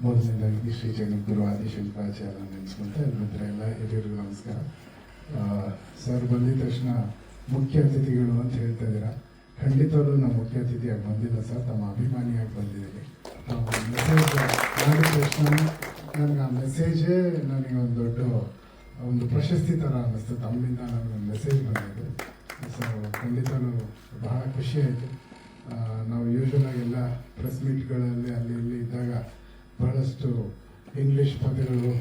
ಮೊದಲನೇದಾಗಿ ಶ್ರೀ ಜಗದ್ಗುರು ಆದಿಶಂಕರಾಚಾರ್ಯ ನೆನೆಸ್ಕೊಂತ ಎಲ್ಲರಿಗೂ ನಮಸ್ಕಾರ. ಸರ್ ಬಂದಿದ ತಕ್ಷಣ ಮುಖ್ಯ ಅತಿಥಿಗಳು ಅಂತ ಹೇಳ್ತಾ ಇದ್ದೀರಾ. ಖಂಡಿತವಾಗ್ಲೂ ನಮ್ಮ ಮುಖ್ಯ ಅತಿಥಿಯಾಗಿ ಬಂದಿಲ್ಲ ಸರ್, ತಮ್ಮ ಅಭಿಮಾನಿಯಾಗಿ ಬಂದಿದ್ದೀನಿ. ಮೆಸೇಜ್ ಮಾಡಿದ ತಕ್ಷಣ ನನಗೆ ಆ ಮೆಸೇಜೇ ನನಗೆ ಒಂದು ಪ್ರಶಸ್ತಿ ಥರ ಅನ್ನಿಸ್ತು. ತಮ್ಮಿಂದ ನನಗೊಂದು ಮೆಸೇಜ್ ಬಂದಿದ್ದು. ಸೊ ಖಂಡಿತವೂ ಬಹಳ ಖುಷಿ ಆಯಿತು. ನಾವು ಯೂಶ್ವಲಾಗಿ ಎಲ್ಲ ಪ್ರೆಸ್ ಮೀಟ್ಗಳಲ್ಲಿ ಅಲ್ಲಿ ಇಲ್ಲಿ ಇದ್ದಾಗ ಬಹಳಷ್ಟು ಇಂಗ್ಲೀಷ್ ಪದಗಳು,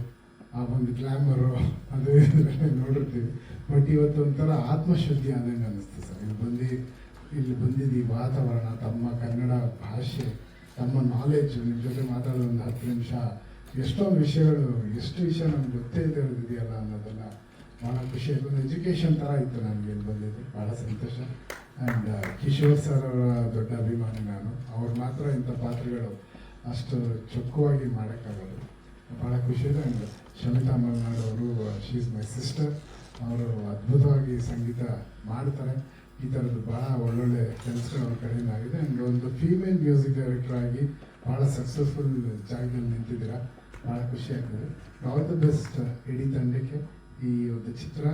ಆ ಒಂದು ಗ್ಲಾಮರು ಅದು ನೋಡಿರ್ತೀವಿ. ಬಟ್ ಇವತ್ತು ಒಂಥರ ಆತ್ಮಶುದ್ಧಿ ಆದಂಗೆ ಅನ್ನಿಸ್ತು ಸರ್. ಇಲ್ಲಿ ಬಂದಿದ್ದು ಈ ವಾತಾವರಣ, ತಮ್ಮ ಕನ್ನಡ ಭಾಷೆ, ತಮ್ಮ ನಾಲೆಡ್ಜು, ನಿಮ್ಮ ಜೊತೆ ಮಾತಾಡೋ ಒಂದು 10 ನಿಮಿಷ ಎಷ್ಟೊಂದು ವಿಷಯಗಳು, ಎಷ್ಟು ವಿಷಯ ನಮ್ಗೆ ಗೊತ್ತೇ ಇದೆಯಲ್ಲ ಅನ್ನೋದೆಲ್ಲ ಭಾಳ ಖುಷಿ ಆಯಿತು. ಒಂದು ಎಜುಕೇಷನ್ ಥರ ಇತ್ತು ನನಗೆ ಇಲ್ಲಿ ಬಂದಿದ್ದು. ಭಾಳ ಸಂತೋಷ. ಆ್ಯಂಡ್ ಕಿಶೋರ್ ಸರ್ ಅವರ ದೊಡ್ಡ ಅಭಿಮಾನಿ ನಾನು. ಅವ್ರು ಮಾತ್ರ ಇಂಥ ಪಾತ್ರಗಳು ಅಷ್ಟು ಚೊಕ್ಕವಾಗಿ ಮಾಡೋಕ್ಕಾಗೋದು. ಭಾಳ ಖುಷಿ ಇದೆ. ಆ್ಯಂಡ್ ಶಮಿತಾ ಮಲ್ನಾಡ್ ಅವರು, ಶಿ ಈಸ್ ಮೈ ಸಿಸ್ಟರ್. ಅವರು ಅದ್ಭುತವಾಗಿ ಸಂಗೀತ ಮಾಡ್ತಾರೆ. ಈ ಥರದ್ದು ಭಾಳ ಒಳ್ಳೊಳ್ಳೆ ಕೆಲಸಗಳು ಅವ್ರ ಕಡೆಯಿಂದ ಆಗಿದೆ. ಆ್ಯಂಡ್ ಒಂದು ಫೀಮೇಲ್ ಮ್ಯೂಸಿಕ್ ಡೈರೆಕ್ಟರ್ ಆಗಿ ಭಾಳ ಸಕ್ಸಸ್ಫುಲ್ ಜಾಗದಲ್ಲಿ ನಿಂತಿದ್ದೀರಾ. ಭಾಳ ಖುಷಿ ಆಗ್ತದೆ. ಆಲ್ ದ ಬೆಸ್ಟ್ ಇಡೀ ತಂಡಕ್ಕೆ. ಈ ಒಂದು ಚಿತ್ರ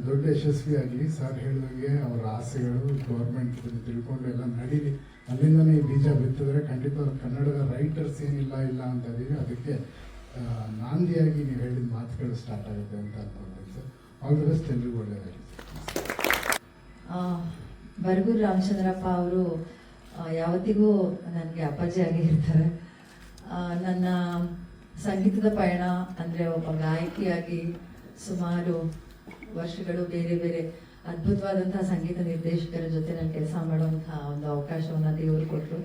ದೊಡ್ಡ ಯಶಸ್ವಿಯಾಗಲಿ. ಸರ್ ಹೇಳಿದಂಗೆ ಅವರ ಆಸೆಗಳು ಗೌರ್ಮೆಂಟ್ ತಿಳ್ಕೊಂಡು ಎಲ್ಲ ನಡೀಲಿ. ಅಲ್ಲಿಂದನೇ ಈ ಬೀಜ ಬಿತ್ತಿದ್ರೆ ಖಂಡಿತ ಕನ್ನಡದ ರೈಟರ್ಸ್ ಏನಿಲ್ಲ ಅಂತ ಇದೀವಿ. ಅದಕ್ಕೆ ನಾಂದಿಯಾಗಿ ನೀವು ಹೇಳಿದ ಮಾತುಗಳು ಸ್ಟಾರ್ಟ್ ಆಗುತ್ತೆ ಅಂತ ಅನ್ಕೊಂತೀನಿ ಸರ್. ಆಲ್ ದ ಬೆಸ್ಟ್, ಎಲ್ರಿಗೂ ಒಳ್ಳೆಯದಾಗಿ. ಬರಗೂರು ರಾಮಚಂದ್ರಪ್ಪ ಅವರು ಯಾವತ್ತಿಗೂ ನನಗೆ ಅಪ್ಪಾಜಿಯಾಗಿ ಇರ್ತಾರೆ. ನನ್ನ ಸಂಗೀತದ ಪಯಣ ಅಂದರೆ ಒಬ್ಬ ಗಾಯಕಿಯಾಗಿ ಸುಮಾರು ವರ್ಷಗಳು ಬೇರೆ ಬೇರೆ ಅದ್ಭುತವಾದಂತಹ ಸಂಗೀತ ನಿರ್ದೇಶಕರ ಜೊತೆ ನಾನು ಕೆಲಸ ಮಾಡುವಂತಹ ಒಂದು ಅವಕಾಶವನ್ನು ದೇವರು ಕೊಟ್ಟರು.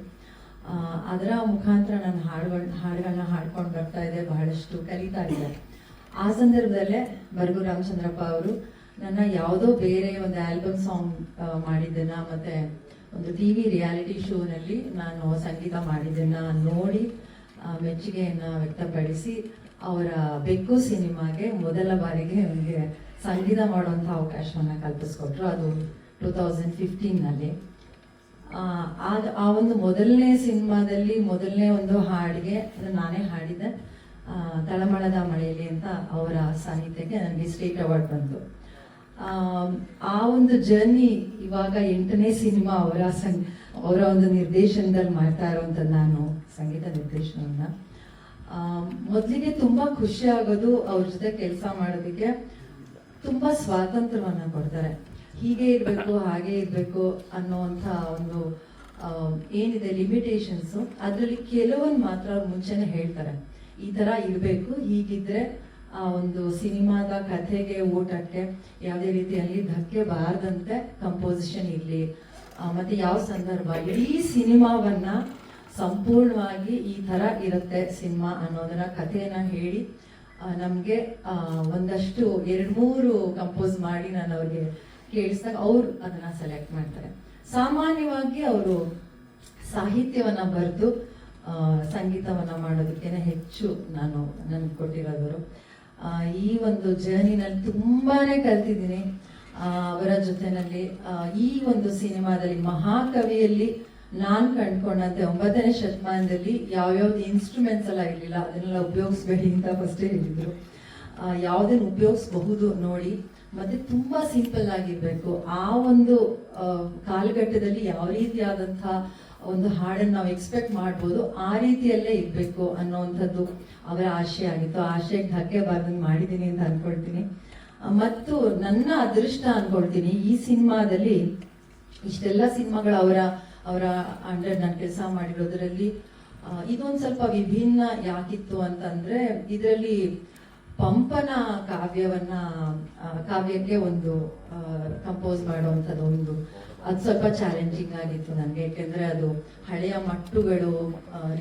ಅದರ ಮುಖಾಂತರ ನಾನು ಹಾಡುಗಳನ್ನ ಹಾಡ್ಕೊಂಡು ಬರ್ತಾ ಇದ್ದೆ, ಬಹಳಷ್ಟು ಕಲಿತಾ ಇದ್ದೆ. ಆ ಸಂದರ್ಭದಲ್ಲೇ ಬರಗೂರು ರಾಮಚಂದ್ರಪ್ಪ ಅವರು ನನ್ನ ಯಾವುದೋ ಬೇರೆ ಒಂದು ಆಲ್ಬಮ್ ಸಾಂಗ್ ಮಾಡಿದ್ದನ್ನ ಮತ್ತೆ ಒಂದು ಟಿವಿ ರಿಯಾಲಿಟಿ ಶೋನಲ್ಲಿ ನಾನು ಸಂಗೀತ ಮಾಡಿದ್ದನ್ನ ನೋಡಿ ಮೆಚ್ಚುಗೆಯನ್ನು ವ್ಯಕ್ತಪಡಿಸಿ ಅವರ ಬೆಕ್ಕು ಸಿನಿಮಾಗೆ ಮೊದಲ ಬಾರಿಗೆ ನನಗೆ ಸಂಗೀತ ಮಾಡುವಂಥ ಅವಕಾಶವನ್ನು ಕಲ್ಪಿಸ್ಕೊಟ್ರು. ಅದು 2015ನಲ್ಲಿ. ಆ ಒಂದು ಮೊದಲನೇ ಸಿನಿಮಾದಲ್ಲಿ ಮೊದಲನೇ ಒಂದು ಹಾಡಿಗೆ ನಾನೇ ಹಾಡಿದ್ದೆ, ತಳಮಳದ ಮಳೆಯಲ್ಲಿ ಅಂತ ಅವರ ಸಾಹಿತ್ಯಕ್ಕೆ ನನಗೆ ಸ್ಟೇಟ್ ಅವಾರ್ಡ್ ಬಂತು. ಆ ಒಂದು ಜರ್ನಿ ಇವಾಗ 8ನೇ ಸಿನಿಮಾ ಅವರ ಒಂದು ನಿರ್ದೇಶನದಲ್ಲಿ ಮಾಡ್ತಾ ಇರುವಂಥದ್ದು ನಾನು ಸಂಗೀತ ನಿರ್ದೇಶನವನ್ನ. ಮೊದಲಿಗೆ ತುಂಬ ಖುಷಿ ಆಗೋದು ಅವ್ರ ಜೊತೆ ಕೆಲಸ ಮಾಡೋದಕ್ಕೆ. ತುಂಬ ಸ್ವಾತಂತ್ರ್ಯವನ್ನ ಕೊಡ್ತಾರೆ. ಹೀಗೆ ಇರಬೇಕು ಹಾಗೆ ಇರಬೇಕು ಅನ್ನೋವಂಥ ಒಂದು ಏನಿದೆ ಲಿಮಿಟೇಷನ್ಸು, ಅದರಲ್ಲಿ ಕೆಲವೊಂದು ಮಾತ್ರ ಅವ್ರು ಮುಂಚೆನೆ ಹೇಳ್ತಾರೆ. ಈ ಥರ ಇರಬೇಕು, ಹೀಗಿದ್ರೆ ಆ ಒಂದು ಸಿನಿಮಾದ ಕಥೆಗೆ, ಊಟಕ್ಕೆ ಯಾವುದೇ ರೀತಿಯಲ್ಲಿ ಧಕ್ಕೆ ಬಾರದಂತೆ ಕಂಪೋಸಿಷನ್ ಇರಲಿ, ಮತ್ತೆ ಯಾವ ಸಂದರ್ಭ, ಇಡೀ ಸಿನಿಮಾವನ್ನ ಸಂಪೂರ್ಣವಾಗಿ ಈ ಥರ ಇರುತ್ತೆ ಸಿನಿಮಾ ಅನ್ನೋದನ್ನ ಕಥೆಯನ್ನ ಹೇಳಿ ನಮಗೆ ಒಂದಷ್ಟು 2-3 ಕಂಪೋಸ್ ಮಾಡಿ ನಾನು ಅವ್ರಿಗೆ ಕೇಳಿಸಿದಾಗ ಅವ್ರು ಅದನ್ನ ಸೆಲೆಕ್ಟ್ ಮಾಡ್ತಾರೆ. ಸಾಮಾನ್ಯವಾಗಿ ಅವರು ಸಾಹಿತ್ಯವನ್ನ ಬರೆದು ಸಂಗೀತವನ್ನ ಮಾಡೋದಕ್ಕೇನೆ ಹೆಚ್ಚು ನನಗೆ ಕೊಟ್ಟಿರೋದವರು. ಈ ಒಂದು ಜರ್ನಿನಲ್ಲಿ ತುಂಬಾನೇ ಕಲ್ತಿದ್ದೀನಿ ಅವರ ಜೊತೆನಲ್ಲಿ. ಈ ಒಂದು ಸಿನಿಮಾದಲ್ಲಿ ಮಹಾಕವಿಯಲ್ಲಿ ನಾನು ಕಂಡ್ಕೊಂಡಂತೆ 9ನೇ ಶತಮಾನದಲ್ಲಿ ಯಾವ್ಯಾವ್ದು ಇನ್ಸ್ಟ್ರೂಮೆಂಟ್ಸ್ ಎಲ್ಲ ಇರಲಿಲ್ಲ, ಅದನ್ನೆಲ್ಲ ಉಪಯೋಗಿಸ್ಬೇಡಿ ಅಂತ ಫಸ್ಟೇ ಹೇಳಿದ್ರು. ಯಾವುದನ್ನು ಉಪಯೋಗಿಸಬಹುದು ನೋಡಿ, ಮತ್ತೆ ತುಂಬಾ ಸಿಂಪಲ್ ಆಗಿರ್ಬೇಕು. ಆ ಒಂದು ಕಾಲಘಟ್ಟದಲ್ಲಿ ಯಾವ ರೀತಿಯಾದಂತಹ ಒಂದು ಹಾಡನ್ನು ನಾವು ಎಕ್ಸ್ಪೆಕ್ಟ್ ಮಾಡ್ಬೋದು ಆ ರೀತಿಯಲ್ಲೇ ಇರಬೇಕು ಅನ್ನೋವಂಥದ್ದು ಅವರ ಆಶಯ ಆಗಿತ್ತು. ಆ ಆಶಯಕ್ಕೆ ಧಕ್ಕೆ ಬಾರ್ದಂಗೆ ಮಾಡಿದ್ದೀನಿ ಅಂತ ಅನ್ಕೊಳ್ತೀನಿ. ಮತ್ತು ನನ್ನ ಅದೃಷ್ಟ ಅನ್ಕೊಳ್ತೀನಿ, ಈ ಸಿನಿಮಾದಲ್ಲಿ ಇಷ್ಟೆಲ್ಲ ಸಿನಿಮಾಗಳು ಅವರ ಅಂಡರ್ ನಾನು ಕೆಲಸ ಮಾಡಿರೋದ್ರಲ್ಲಿ ಇದೊಂದು ಸ್ವಲ್ಪ ವಿಭಿನ್ನ ಯಾಕಿತ್ತು ಅಂತಂದ್ರೆ, ಇದರಲ್ಲಿ ಪಂಪನ ಕಾವ್ಯಕ್ಕೆ ಒಂದು ಕಂಪೋಸ್ ಮಾಡುವಂಥದ್ದು ಅದು ಸ್ವಲ್ಪ ಚಾಲೆಂಜಿಂಗ್ ಆಗಿತ್ತು ನನಗೆ, ಯಾಕೆಂದ್ರೆ ಅದು ಹಳೆಯ ಮಟ್ಟುಗಳು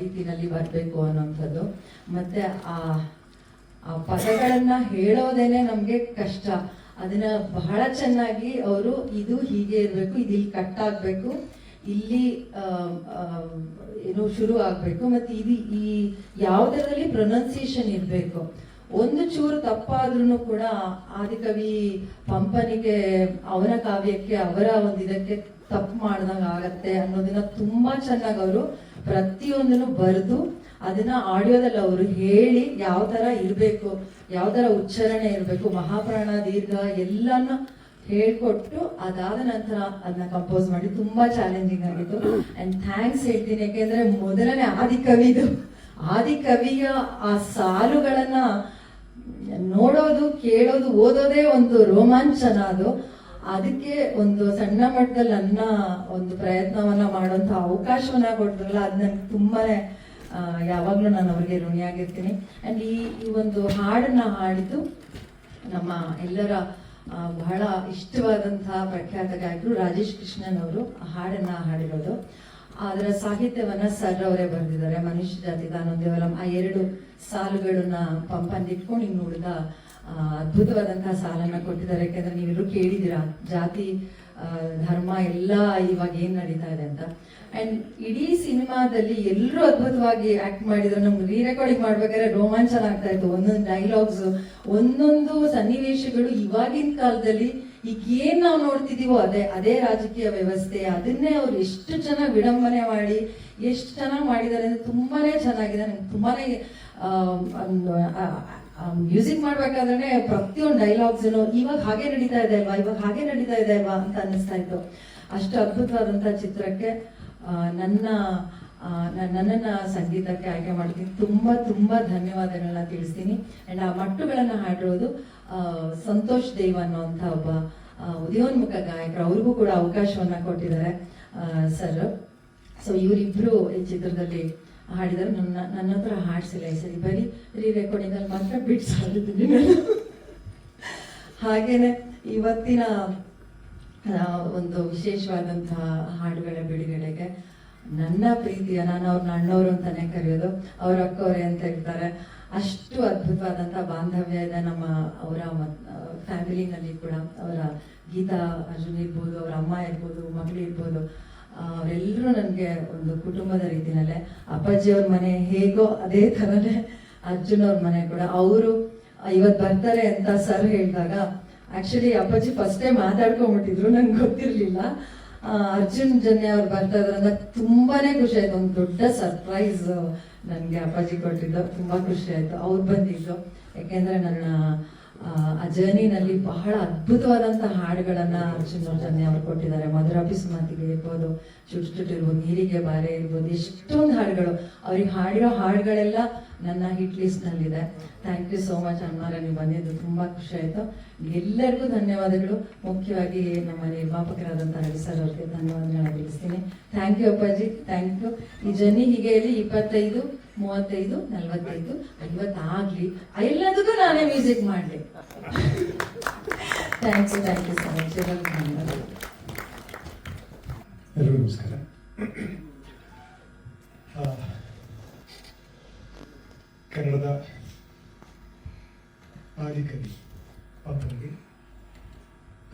ರೀತಿನಲ್ಲಿ ಬರಬೇಕು ಅನ್ನೋಂಥದ್ದು. ಮತ್ತೆ ಆ ಪದಗಳನ್ನ ಹೇಳೋದೇನೆ ನಮ್ಗೆ ಕಷ್ಟ. ಅದನ್ನ ಬಹಳ ಚೆನ್ನಾಗಿ ಅವರು ಇದು ಹೀಗೆ ಇರಬೇಕು, ಇದು ಇಲ್ಲಿ ಕಟ್ ಆಗ್ಬೇಕು, ಇಲ್ಲಿ ಏನು ಶುರು ಆಗ್ಬೇಕು, ಮತ್ತೆ ಇದು ಈ ಯಾವುದರಲ್ಲಿ ಪ್ರೊನೌನ್ಸಿಯೇಷನ್ ಇರಬೇಕು. ಒಂದು ಚೂರು ತಪ್ಪಾದ್ರೂ ಕೂಡ ಆದಿಕವಿ ಪಂಪನಿಗೆ ಅವನ ಕಾವ್ಯಕ್ಕೆ ಅವರ ಒಂದು ಇದಕ್ಕೆ ತಪ್ಪು ಮಾಡ್ದಂಗೆ ಆಗತ್ತೆ ಅನ್ನೋದನ್ನ ತುಂಬಾ ಚೆನ್ನಾಗಿ ಅವರು ಪ್ರತಿಯೊಂದನ್ನು ಬರೆದು ಅದನ್ನ ಆಡಿಯೋದಲ್ಲಿ ಅವರು ಹೇಳಿ ಯಾವ ತರ ಇರಬೇಕು, ಯಾವ ತರ ಉಚ್ಚಾರಣೆ ಇರಬೇಕು, ಮಹಾಪ್ರಾಣ ದೀರ್ಘ ಎಲ್ಲಾನು ಹೇಳ್ಕೊಟ್ಟು ಅದಾದ ನಂತರ ಅದನ್ನ ಕಂಪೋಸ್ ಮಾಡಿ ತುಂಬಾ ಚಾಲೆಂಜಿಂಗ್ ಆಗಿತ್ತು. ಅಂಡ್ ಥ್ಯಾಂಕ್ಸ್ ಹೇಳ್ತೀನಿ, ಯಾಕೆಂದ್ರೆ ಮೊದಲನೇ ಆದಿಕವಿಯ ಆ ಸಾಲುಗಳನ್ನ ನೋಡೋದು, ಕೇಳೋದು, ಓದೋದೇ ಒಂದು ರೋಮಾಂಚನ. ಅದಕ್ಕೆ ಒಂದು ಸಣ್ಣ ಮಟ್ಟದಲ್ಲಿ ನನ್ನ ಒಂದು ಪ್ರಯತ್ನವನ್ನ ಮಾಡುವಂತ ಅವಕಾಶವನ್ನ ಕೊಟ್ಟಿರಲ್ಲ, ಅದು ನನ್ಗೆ ತುಂಬಾನೇ ಯಾವಾಗ್ಲೂ ನಾನು ಅವ್ರಿಗೆ ಋಣಿಯಾಗಿರ್ತೀನಿ. ಅಂಡ್ ಈ ಒಂದು ಹಾಡನ್ನ ಹಾಡಿದ್ದು ನಮ್ಮ ಎಲ್ಲರ ಬಹಳ ಇಷ್ಟವಾದಂತಹ ಪ್ರಖ್ಯಾತ ಗಾಯಕರು ರಾಜೇಶ್ ಕೃಷ್ಣನ್ ಅವರು ಹಾಡನ್ನ ಹಾಡಿರೋದು. ಅದರ ಸಾಹಿತ್ಯವನ್ನ ಸರ್ ಅವರೇ ಬರೆದಿದ್ದಾರೆ. ಮನುಷ್ಯ ಜಾತಿ ತಾನೊಂದೇವಲಂ ಆ 2 ಸಾಲುಗಳನ್ನ ಪಂಪನ್ ಇಟ್ಕೊಂಡು ಇನ್ನು ಉಳಿದ ಅದ್ಭುತವಾದಂತಹ ಸಾಲನ್ನ ಕೊಟ್ಟಿದ್ದಾರೆ. ಯಾಕೆಂದ್ರೆ ನೀವೆಲ್ಲರೂ ಕೇಳಿದಿರಾ ಜಾತಿ ಧರ್ಮ ಎಲ್ಲ ಇವಾಗ ಏನ್ ನಡೀತಾ ಇದೆ ಅಂತ. ಅಂಡ್ ಇಡೀ ಸಿನಿಮಾದಲ್ಲಿ ಎಲ್ಲರೂ ಅದ್ಭುತವಾಗಿ ಆಕ್ಟ್ ಮಾಡಿದ್ರು. ನಮ್ಗೆ ರೀ ರೆಕಾರ್ಡಿಂಗ್ ಮಾಡ್ಬೇಕಾದ್ರೆ ರೋಮಾಂಚನ ಆಗ್ತಾ ಇತ್ತು. ಒಂದೊಂದು ಡೈಲಾಗ್ಸ್, ಒಂದೊಂದು ಸನ್ನಿವೇಶಗಳು ಇವಾಗಿನ ಕಾಲದಲ್ಲಿ ಈಗ ಏನ್ ನಾವು ನೋಡ್ತಿದೀವೋ ಅದೇ ರಾಜಕೀಯ ವ್ಯವಸ್ಥೆ, ಅದನ್ನೇ ಅವ್ರು ಎಷ್ಟು ಚೆನ್ನಾಗಿ ವಿಡಂಬನೆ ಮಾಡಿ ಎಷ್ಟು ಚೆನ್ನಾಗಿ ಮಾಡಿದ್ದಾರೆ ಅಂದ್ರೆ ತುಂಬಾನೇ ಚೆನ್ನಾಗಿದೆ. ನಂಗೆ ತುಂಬಾನೇ ಮ್ಯೂಸಿಕ್ ಮಾಡ್ಬೇಕಾದ್ರೆ ಪ್ರತಿಯೊಂದು ಡೈಲಾಗ್ಸ್ ಇವಾಗ ಹಾಗೆ ನಡೀತಾ ಇದೆ ಅಲ್ವಾ ಅಂತ ಅನ್ನಿಸ್ತಾ ಇತ್ತು. ಅಷ್ಟು ಅದ್ಭುತವಾದಂತಹ ಚಿತ್ರಕ್ಕೆ ನನ್ನನ್ನ ಸಂಗೀತಕ್ಕೆ ಆಯ್ಕೆ ಮಾಡ್ತೀನಿ. ತುಂಬಾ ಧನ್ಯವಾದಗಳನ್ನ ತಿಳಿಸ್ತೀನಿ. ಅಂಡ್ ಆ ಮಟ್ಟುಗಳನ್ನ ಹಾಡಿರೋದು ಸಂತೋಷ್ ದೇವ್ ಅನ್ನುವಂಥ ಒಬ್ಬ ಉದಯೋನ್ಮುಖ ಗಾಯಕರು, ಅವ್ರಿಗೂ ಕೂಡ ಅವಕಾಶವನ್ನ ಕೊಟ್ಟಿದ್ದಾರೆ ಸರ್. ಸೊ ಇವರಿಬ್ರು ಈ ಚಿತ್ರದಲ್ಲಿ ಹಾಡಿದರು. ನನ್ನ ಹತ್ರ ಹಾಡ್ಸಿಲ್ಲ ಈ ಸರಿ, ಬರೀ ರೀ ರೆಕಾರ್ಡಿಂಗ್ ಅಲ್ಲಿ ಮಾತ್ರ ಬಿಟ್ಸ್ ಹಾಡಿದ್ದೀನಿ ನಾನು. ಹಾಗೇನೆ ಇವತ್ತಿನ ಒಂದು ವಿಶೇಷವಾದಂತಹ ಹಾಡುಗಳ ಬಿಡುಗಡೆಗೆ ನನ್ನ ಪ್ರೀತಿಯ, ನಾನು ಅವ್ರನ್ನ ಅಣ್ಣವರು ಅಂತಾನೆ ಕರೆಯೋದು, ಅವ್ರ ಅಕ್ಕವ್ರೆ ಅಂತ ಇರ್ತಾರೆ. ಅಷ್ಟು ಅದ್ಭುತವಾದಂತಹ ಬಾಂಧವ್ಯ ಇದೆ ಅವರ ಫ್ಯಾಮಿಲಿನಲ್ಲಿ ಕೂಡ. ಅವರ ಗೀತಾ ಅರ್ಜುನ್ ಇರ್ಬೋದು, ಅವ್ರ ಅಮ್ಮ ಇರ್ಬೋದು, ಮಗಳು ಇರ್ಬೋದು, ಅವರೆಲ್ಲರೂ ನನಗೆ ಒಂದು ಕುಟುಂಬದ ರೀತಿನಲ್ಲೇ. ಅಪ್ಪಾಜಿಯವ್ರ ಮನೆ ಹೇಗೋ ಅದೇ ಥರನೇ ಅರ್ಜುನ್ ಅವ್ರ ಮನೆ ಕೂಡ. ಅವರು ಇವತ್ತು ಬರ್ತಾರೆ ಅಂತ ಸರ್ ಹೇಳಿದಾಗ ಆಕ್ಚುಲಿ ಅಪ್ಪಾಜಿ ಫಸ್ಟೇ ಮಾತಾಡ್ಕೊಂಡ್ಬಿಟ್ಟಿದ್ರು, ನಂಗೆ ಗೊತ್ತಿರಲಿಲ್ಲ. ಅರ್ಜುನ್ ಜನ್ಯ ಅವ್ರು ಬರ್ತಾ ಇದ್ರಂತ ತುಂಬಾನೇ ಖುಷಿ ಆಯ್ತು. ಒಂದು ದೊಡ್ಡ ಸರ್ಪ್ರೈಸ್ ನನಗೆ ಅಪ್ಪಾಜಿ ಕೊಟ್ಟಿದ್ದು, ತುಂಬಾ ಖುಷಿ ಆಯ್ತು ಅವ್ರು ಬಂದಿದ್ದು. ಯಾಕೆಂದ್ರೆ ನನ್ನ ಆ ಜರ್ನಿನಲ್ಲಿ ಬಹಳ ಅದ್ಭುತವಾದಂತಹ ಹಾಡುಗಳನ್ನ ಅರ್ಜುನ್ ಜನ್ಯ ಅವ್ರು ಕೊಟ್ಟಿದ್ದಾರೆ. ಮಧುರಾಪಿಸ್ ಮಾತಿಗೆ ಇರ್ಬೋದು, ಚುಟ್ಟು ಇರ್ಬೋದು, ನೀರಿಗೆ ಬಾರೆ ಇರ್ಬೋದು, ಎಷ್ಟೊಂದು ಹಾಡುಗಳು. ಅವ್ರಿಗೆ ಹಾಡಿರೋ ಹಾಡುಗಳೆಲ್ಲ ನನ್ನ ಹಿಟ್ ಲಿಸ್ಟ್ ನಲ್ಲಿದೆ. ಥ್ಯಾಂಕ್ ಯು ಸೋ ಮಚ್ ಅಣ್ಣಾರೆ, ನೀವು ಬಂದಿದ್ದು ತುಂಬಾ ಖುಷಿ ಆಯ್ತು. ಎಲ್ಲರಿಗೂ ಧನ್ಯವಾದಗಳು. ಮುಖ್ಯವಾಗಿ ನಮ್ಮ ನಿರ್ಮಾಪಕರಾದಂತಹ ಹರಿ ಸರ್ ಅವ್ರಿಗೆ ಧನ್ಯವಾದಗಳನ್ನ ತಿಳಿಸ್ತೀನಿ. ಥ್ಯಾಂಕ್ ಯು ಅಪ್ಪಾಜಿ, ಥ್ಯಾಂಕ್ ಯು. ಈ ಜರ್ನಿ ಹೀಗೆ ಇರಲಿ. 25, 35, 45, 50 ಆಗ್ಲಿ, ಎಲ್ಲದಕ್ಕೂ ನಾನೇ ಮ್ಯೂಸಿಕ್ ಮಾಡ್ಲಿ. Thank you so much. ಎಲ್ಲರಿಗೂ ನಮಸ್ಕಾರ. ಕನ್ನಡದ ಆದಿಕವಿ ಪಂಪನಿಗೆ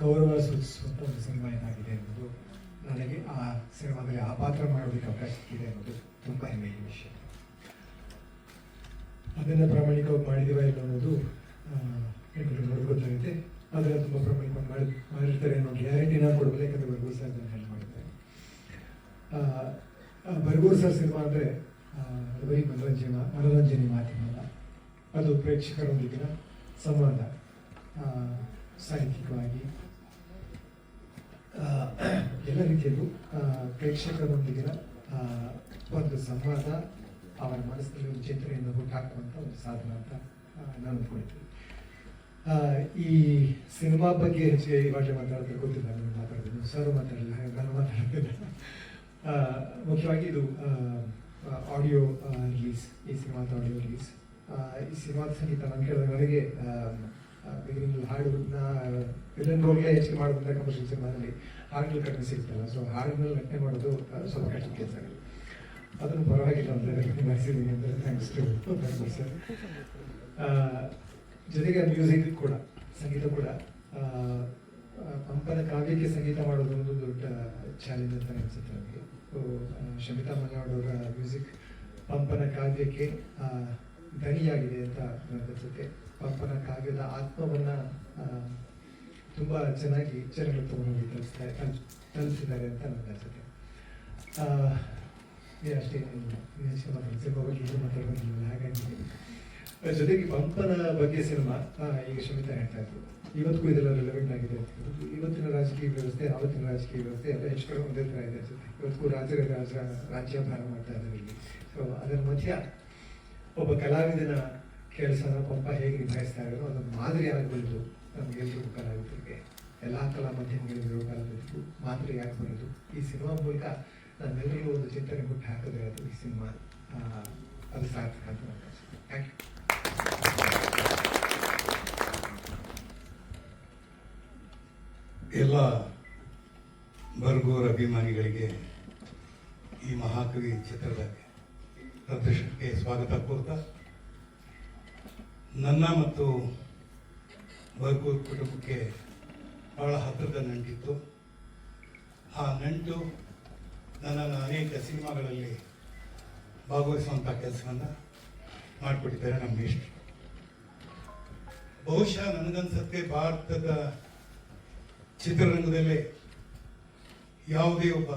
ಗೌರವ ಸೂಚಿಸುವಂಥ ಒಂದು ಸಿನಿಮಾ ಏನಾಗಿದೆ ಅನ್ನೋದು, ನನಗೆ ಆ ಸಿನಿಮಾದಲ್ಲಿ ಆ ಪಾತ್ರ ಮಾಡೋದಕ್ಕೆ ಅವಕಾಶ ಸಿಕ್ಕಿದೆ ಅನ್ನೋದು ತುಂಬ ಹೆಮ್ಮೆಯ ವಿಷಯ. ಅದನ್ನು ಪ್ರಾಮಾಣಿಕವಾಗಿ ಮಾಡಿದೀವ ಇಲ್ಲ ಅನ್ನೋದು ಎಲ್ಲರೂ ನೋಡಿ ಗೊತ್ತಾಗುತ್ತೆ. ಆದರೆ ತುಂಬ ಪ್ರಾಮಾಣಿಕವಾಗಿ ಮಾಡಿರ್ತಾರೆ ಅನ್ನೋ ಗ್ಯಾರಂಟಿ ನಾನು ಕೊಡಬೇಕು, ಯಾಕಂದರೆ ಬರ್ಗೂರು ಸರ್ ಅದನ್ನು ಹೆಲ್ಪ್ ಮಾಡಿದ್ದಾರೆ. ಬರ್ಗೂರು ಸರ್ ಸಿನಿಮಾ ಅಂದರೆ ಅದು ಬರೀ ಮನೋರಂಜನೆ ಮಾತಿನಲ್ಲ, ಅದು ಪ್ರೇಕ್ಷಕರೊಂದಿಗಿನ ಸಂವಾದ, ಸಾಹಿತ್ಯಿಕವಾಗಿ ಎಲ್ಲ ರೀತಿಯಲ್ಲೂ ಪ್ರೇಕ್ಷಕರೊಂದಿಗಿನ ಒಂದು ಸಂವಾದ, ಅವರ ಮನಸ್ಸಿನಲ್ಲಿ ಒಂದು ಚಿಂತನೆಯನ್ನು ಹುಟ್ಟಾಕುವಂಥ ಒಂದು ಸಾಧನ ಅಂತ ನಾನು ಅಂದ್ಕೊಳ್ತೀನಿ. ಈ ಸಿನಿಮಾ ಬಗ್ಗೆ ಹೆಚ್ಚಿಗೆ ಇವಾಗಲೇ ಮಾತಾಡಿದ್ರೆ ಗೊತ್ತಿಲ್ಲ, ನಾನು ಮಾತಾಡೋದು ಸರ್ ಮಾತಾಡಲಿಲ್ಲ, ನಾನು ಮಾತಾಡೋದಿಲ್ಲ. ಮುಖ್ಯವಾಗಿ ಇದು ಆಡಿಯೋ ರಿಲೀಸ್, ಈ ಸಿನಿಮಾದ ಆಡಿಯೋ ರಿಲೀಸ್ ಈ ಸಿನಿಮಾದ ಸಂಗೀತ ನಾನು ಕೇಳಿದ್ರೆ ನನಗೆ ಬಿಗಿನಿಂಗ್ ಹಾಡುಗಳನ್ನ ವಿಲನ್ ರೋಲ್ಗೆ ಹೆಚ್ಚಿಗೆ ಮಾಡೋದ್ರಿಂದ ಕಮರ್ಷಿಯಲ್ ಸಿನಿಮಾದಲ್ಲಿ ಹಾಡುಗಳು ಕಡಿಮೆ ಸಿಗುತ್ತಲ್ಲ, ಸೊ ಹಾಡುಗಳನ್ನ ನಟನೆ ಮಾಡೋದು ಸ್ವಲ್ಪ ಕಷ್ಟ ಕೆಲಸ ಆಗುತ್ತೆ. ಅದನ್ನು ಪರವಾಗಿಲ್ಲ ಅಂತ ಮಾಡಿಸಿದ್ದೀನಿ ಅಂದರೆ ಥ್ಯಾಂಕ್ಸ್ ಟು ಸರ್. ಜೊತೆಗೆ ಮ್ಯೂಸಿಕ್ ಕೂಡ, ಸಂಗೀತ ಕೂಡ ಪಂಪನ ಕಾವ್ಯಕ್ಕೆ ಸಂಗೀತ ಮಾಡೋದು ಒಂದು ದೊಡ್ಡ ಚಾಲೆಂಜ್ ಅಂತ ಅನಿಸುತ್ತೆ ನನಗೆ. ಸೊ ಶಮಿತಾ ಮನೋಹರ್ ಅವರ ಮ್ಯೂಸಿಕ್ ಪಂಪನ ಕಾವ್ಯಕ್ಕೆ ದನಿಯಾಗಿದೆ ಅಂತ ನನಗನ್ಸುತ್ತೆ. ಪಂಪನ ಕಾವ್ಯದ ಆತ್ಮವನ್ನು ತುಂಬ ಚೆನ್ನಾಗಿ ಜನಗಳು ತಗೊಂಡೋಗಿ ತಲುಪಿಸಿದ್ದಾರೆ ಅಂತ ನನಗನ್ಸುತ್ತೆ. ಅಷ್ಟೇ, ಸಿನಿಮಾ ಬಗ್ಗೆ ಮಾತಾಡೋದಿಲ್ಲ. ಹಾಗಾಗಿ ಜೊತೆಗೆ ಪಂಪನ ಬಗ್ಗೆ ಸಿನಿಮಾ ಈಗ ಶಮಿತಾ ಹೇಳ್ತಾ ಇದ್ರು, ಇವತ್ತಿಗೂ ಇದೆಲ್ಲ ರಿಲೆವೆಂಟ್ ಆಗಿದೆ. ಇವತ್ತಿನ ರಾಜಕೀಯ ವ್ಯವಸ್ಥೆ, ಆವತ್ತಿನ ರಾಜಕೀಯ ವ್ಯವಸ್ಥೆ ಎಲ್ಲ ಹೆಚ್ಚು ಕಡೆ ಒಂದೇ ಥರ ಇದೆ ಅನ್ಸುತ್ತೆ. ಇವತ್ತಿಗೂ ರಾಜ್ಯಭಾರ ಮಾಡ್ತಾ ಇದ್ದಾರೆ ಇಲ್ಲಿ. ಸೊ ಅದರ ಮಧ್ಯ ಒಬ್ಬ ಕಲಾವಿದನ ಕೆಲಸನ ಪಂಪ ಹೇಗೆ ನಿಭಾಯಿಸ್ತಾ ಇರೋದು ಅದನ್ನು ಮಾದರಿಯಾಗಬಹುದು ನಮಗೆಲ್ಲರಿಗೂ, ಕಲಾವಿದರಿಗೆ, ಎಲ್ಲ ಕಲಾ ಮಾಧ್ಯಮಗಳಿರೋ ಕಲಾವಿದರಿಗೂ ಮಾದರಿಯಾಗಬಹುದು. ಈ ಸಿನಿಮಾ ಮೂಲಕ ನಮ್ಮೆಲ್ಲರಿಗೂ ಒಂದು ಚಿಂತನೆ ಹುಟ್ಟು ಹಾಕಿದ್ರೆ ಅದು ಈ ಸಿನಿಮಾ ಅದು ಸಾರ್ಥಕ ಅಂತ ನನಗೆ ಅನಿಸುತ್ತೆ. Thank you. ಎಲ್ಲ ಬರ್ಗೂರ್ ಅಭಿಮಾನಿಗಳಿಗೆ ಈ ಮಹಾಕವಿ ಚಿತ್ರದ ಪ್ರದರ್ಶನಕ್ಕೆ ಸ್ವಾಗತ ಕೋರ್ತಾ, ನನ್ನ ಮತ್ತು ಬರ್ಗೂರ್ ಕುಟುಂಬಕ್ಕೆ ಬಹಳ ಹತ್ತಿರದ ನಂಟಿತ್ತು. ಆ ನಂಟು ನನ್ನನ್ನು ಅನೇಕ ಸಿನಿಮಾಗಳಲ್ಲಿ ಭಾಗವಹಿಸುವಂಥ ಕೆಲಸವನ್ನು ಮಾಡಿಕೊಟ್ಟಿದ್ದಾರೆ ನಮ್ಮ ಇಷ್ಟ. ಬಹುಶಃ ನನಗನ್ಸುತ್ತೆ ಭಾರತದ ಚಿತ್ರರಂಗದಲ್ಲೇ ಯಾವುದೇ ಒಬ್ಬ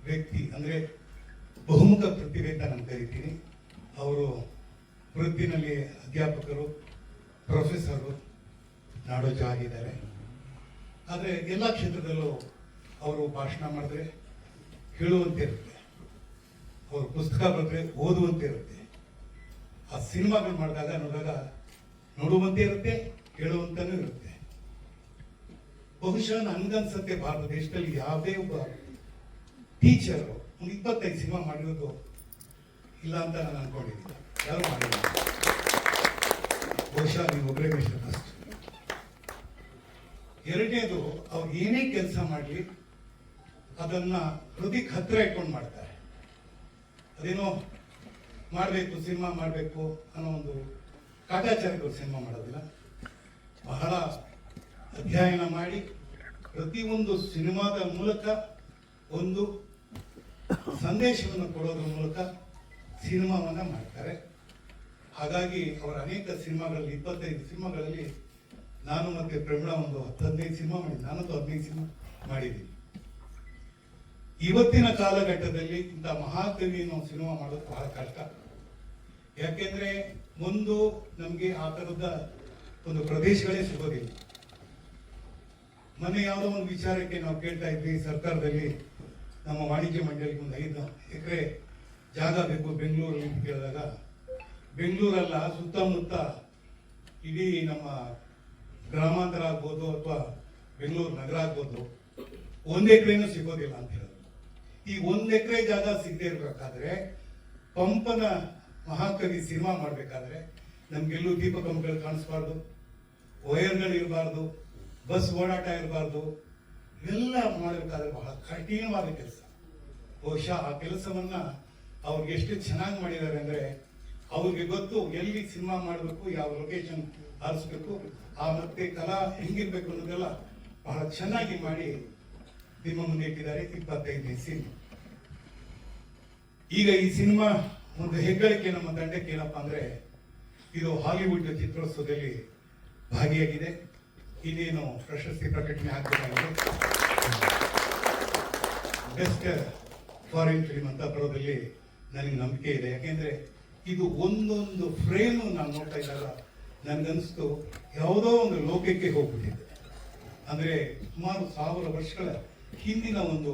ವ್ಯಕ್ತಿ ಅಂದರೆ ಬಹುಮುಖ ಪ್ರತಿಭೆ ಅಂತ ನಾನು ಕರಿತೀನಿ. ಅವರು ವೃತ್ತಿನಲ್ಲಿ ಅಧ್ಯಾಪಕರು, ಪ್ರೊಫೆಸರು, ನಾಡೋಜ ಆಗಿದ್ದಾರೆ. ಆದರೆ ಎಲ್ಲ ಕ್ಷೇತ್ರದಲ್ಲೂ ಅವರು ಭಾಷಣ ಮಾಡಿದ್ರೆ ಹೇಳುವಂತೆ ಇರುತ್ತೆ, ಅವರು ಪುಸ್ತಕ ಬರೆದ್ರೆ ಓದುವಂತೆ ಇರುತ್ತೆ, ಆ ಸಿನಿಮಾಗಳು ಮಾಡಿದಾಗ ನೋಡುವಂತೆ ಇರುತ್ತೆ, ಹೇಳುವಂತನೂ ಇರುತ್ತೆ. ಬಹುಶಃ ನನ್ಗನ್ಸತ್ತೆ ಭಾರತ ದೇಶದಲ್ಲಿ ಯಾವುದೇ ಒಬ್ಬ ಟೀಚರ್ ಒಂದು 25 ಸಿನಿಮಾ ಮಾಡಿರೋದು ಇಲ್ಲ ಅಂತ ನಾನು ಅನ್ಕೊಂಡಿದ್ದೀನಿ. ಯಾರು ಮಾಡಿಲ್ಲ, ಬಹುಶಃ ನೀವು ಒಬ್ಬರೇ ಮಿಸ್ಟರ್ ಫಸ್ಟ್. ಎರಡನೇದು, ಅವ್ರು ಏನೇ ಕೆಲಸ ಮಾಡಲಿ ಅದನ್ನ ಹೃದಯಕ್ಕೆ ಹತ್ತಿರ ಇಟ್ಕೊಂಡು ಮಾಡ್ತಾರೆ. ಅದೇನೋ ಮಾಡಬೇಕು, ಸಿನಿಮಾ ಮಾಡಬೇಕು ಅನ್ನೋ ಒಂದು ಕಾಟಾಚಾರಗಳು ಸಿನಿಮಾ ಮಾಡೋದಿಲ್ಲ. ಬಹಳ ಅಧ್ಯಯನ ಮಾಡಿ ಪ್ರತಿಯೊಂದು ಸಿನಿಮಾದ ಮೂಲಕ ಒಂದು ಸಂದೇಶವನ್ನು ಕೊಡೋದ್ರ ಮೂಲಕ ಸಿನಿಮಾವನ್ನ ಮಾಡ್ತಾರೆ. ಹಾಗಾಗಿ ಅವರ ಅನೇಕ ಸಿನಿಮಾಗಳಲ್ಲಿ 25 ಸಿನಿಮಾಗಳಲ್ಲಿ ನಾನು ಮತ್ತೆ ಪ್ರಮಿಳಾ ಒಂದು 10-15 ಸಿನಿಮಾ ಮಾಡಿದ್ದೀನಿ. ನಾನೊಂದು 15 ಸಿನಿಮಾ ಮಾಡಿದ್ದೀನಿ. ಇವತ್ತಿನ ಕಾಲಘಟ್ಟದಲ್ಲಿ ಇಂಥ ಮಹಾಕವಿ ನಾವು ಸಿನಿಮಾ ಮಾಡೋದು ಬಹಳ ಕಷ್ಟ. ಯಾಕೆಂದ್ರೆ ಒಂದು ನಮ್ಗೆ ಆ ತರದ ಒಂದು ಪ್ರದೇಶಗಳೇ ಸಿಗೋದಿಲ್ಲ. ಮೊನ್ನೆ ಯಾವುದೋ ಒಂದು ವಿಚಾರಕ್ಕೆ ನಾವು ಕೇಳ್ತಾ ಇದ್ವಿ, ಸರ್ಕಾರದಲ್ಲಿ ನಮ್ಮ ವಾಣಿಜ್ಯ ಮಂಡಳಿಗೆ ಒಂದು 5 ಎಕರೆ ಜಾಗ ಬೇಕು ಬೆಂಗಳೂರಲ್ಲಿ ಅಂತ ಕೇಳಿದಾಗ, ಬೆಂಗಳೂರಲ್ಲ ಸುತ್ತಮುತ್ತ ಇಡೀ ನಮ್ಮ ಗ್ರಾಮಾಂತರ ಆಗ್ಬೋದು ಅಥವಾ ಬೆಂಗಳೂರು ನಗರ ಆಗ್ಬೋದು 1 ಎಕರೆನೂ ಸಿಗೋದಿಲ್ಲ ಅಂತ ಹೇಳಿದ್ರು. ಈ 1 ಎಕರೆ ಜಾಗ ಸಿಗದೆ ಇರಬೇಕಾದ್ರೆ, ಪಂಪನ ಮಹಾಕವಿ ಸಿನಿಮಾ ಮಾಡಬೇಕಾದ್ರೆ ನಮ್ಗೆಲ್ಲೂ ದೀಪಕಂಬಗಳು ಕಾಣಿಸ್ಬಾರ್ದು, ವೈರ್ಗಳು ಇರಬಾರ್ದು, ಬಸ್ ಓಡಾಟ ಇರಬಾರ್ದು. ಇವೆಲ್ಲ ಮಾಡಬೇಕಾದ್ರೆ ಬಹಳ ಕಠಿಣವಾದ ಕೆಲಸ. ಬಹುಶಃ ಆ ಕೆಲಸವನ್ನ ಅವ್ರಿಗೆ ಎಷ್ಟು ಚೆನ್ನಾಗಿ ಮಾಡಿದ್ದಾರೆ ಅಂದ್ರೆ, ಅವ್ರಿಗೆ ಗೊತ್ತು ಎಲ್ಲಿ ಸಿನಿಮಾ ಮಾಡಬೇಕು, ಯಾವ ಲೊಕೇಶನ್ ಆರಿಸ್ಬೇಕು, ಆ ಮತ್ತೆ ಕಲಾ ಹೆಂಗಿರ್ಬೇಕು ಅನ್ನೋದೆಲ್ಲ ಬಹಳ ಚೆನ್ನಾಗಿ ಮಾಡಿ ನಿಮ್ಮ ಮುಂದೆ ಇಟ್ಟಿದ್ದಾರೆ. 25 ಸಿನಿಮಾ. ಈಗ ಈ ಸಿನಿಮಾ ಒಂದು ಹೆಗ್ಗಳಿಕೆ ನಮ್ಮ ತಂಡಕ್ಕೆ ಏನಪ್ಪಾ ಅಂದ್ರೆ, ಇದು ಹಾಲಿವುಡ್ ಚಿತ್ರೋತ್ಸವದಲ್ಲಿ ಭಾಗಿಯಾಗಿದೆ. ಇನ್ನೇನು ಪ್ರಶಸ್ತಿ ಪ್ರಕಟಣೆ ಆಗಬೇಕಾಗಿದೆ. ಬೆಸ್ಟ್ ಫಾರಿನ್ ಫಿಲ್ಮ್ ಅಂತ ಬರೋದ್ರಲ್ಲಿ ನನಗೆ ನಂಬಿಕೆ ಇದೆ. ಯಾಕೆಂದ್ರೆ ಇದು ಒಂದೊಂದು ಫ್ರೇಮ್ ನಾನು ನೋಡ್ತಾ ಇದ್ದಾಗ ನನ್ಗನ್ಸ್ತು ಯಾವುದೋ ಒಂದು ಲೋಕಕ್ಕೆ ಹೋಗ್ಬಿಟ್ಟಿದೆ. ಅಂದ್ರೆ ಸುಮಾರು 1000 ವರ್ಷಗಳ ಹಿಂದಿನ ಒಂದು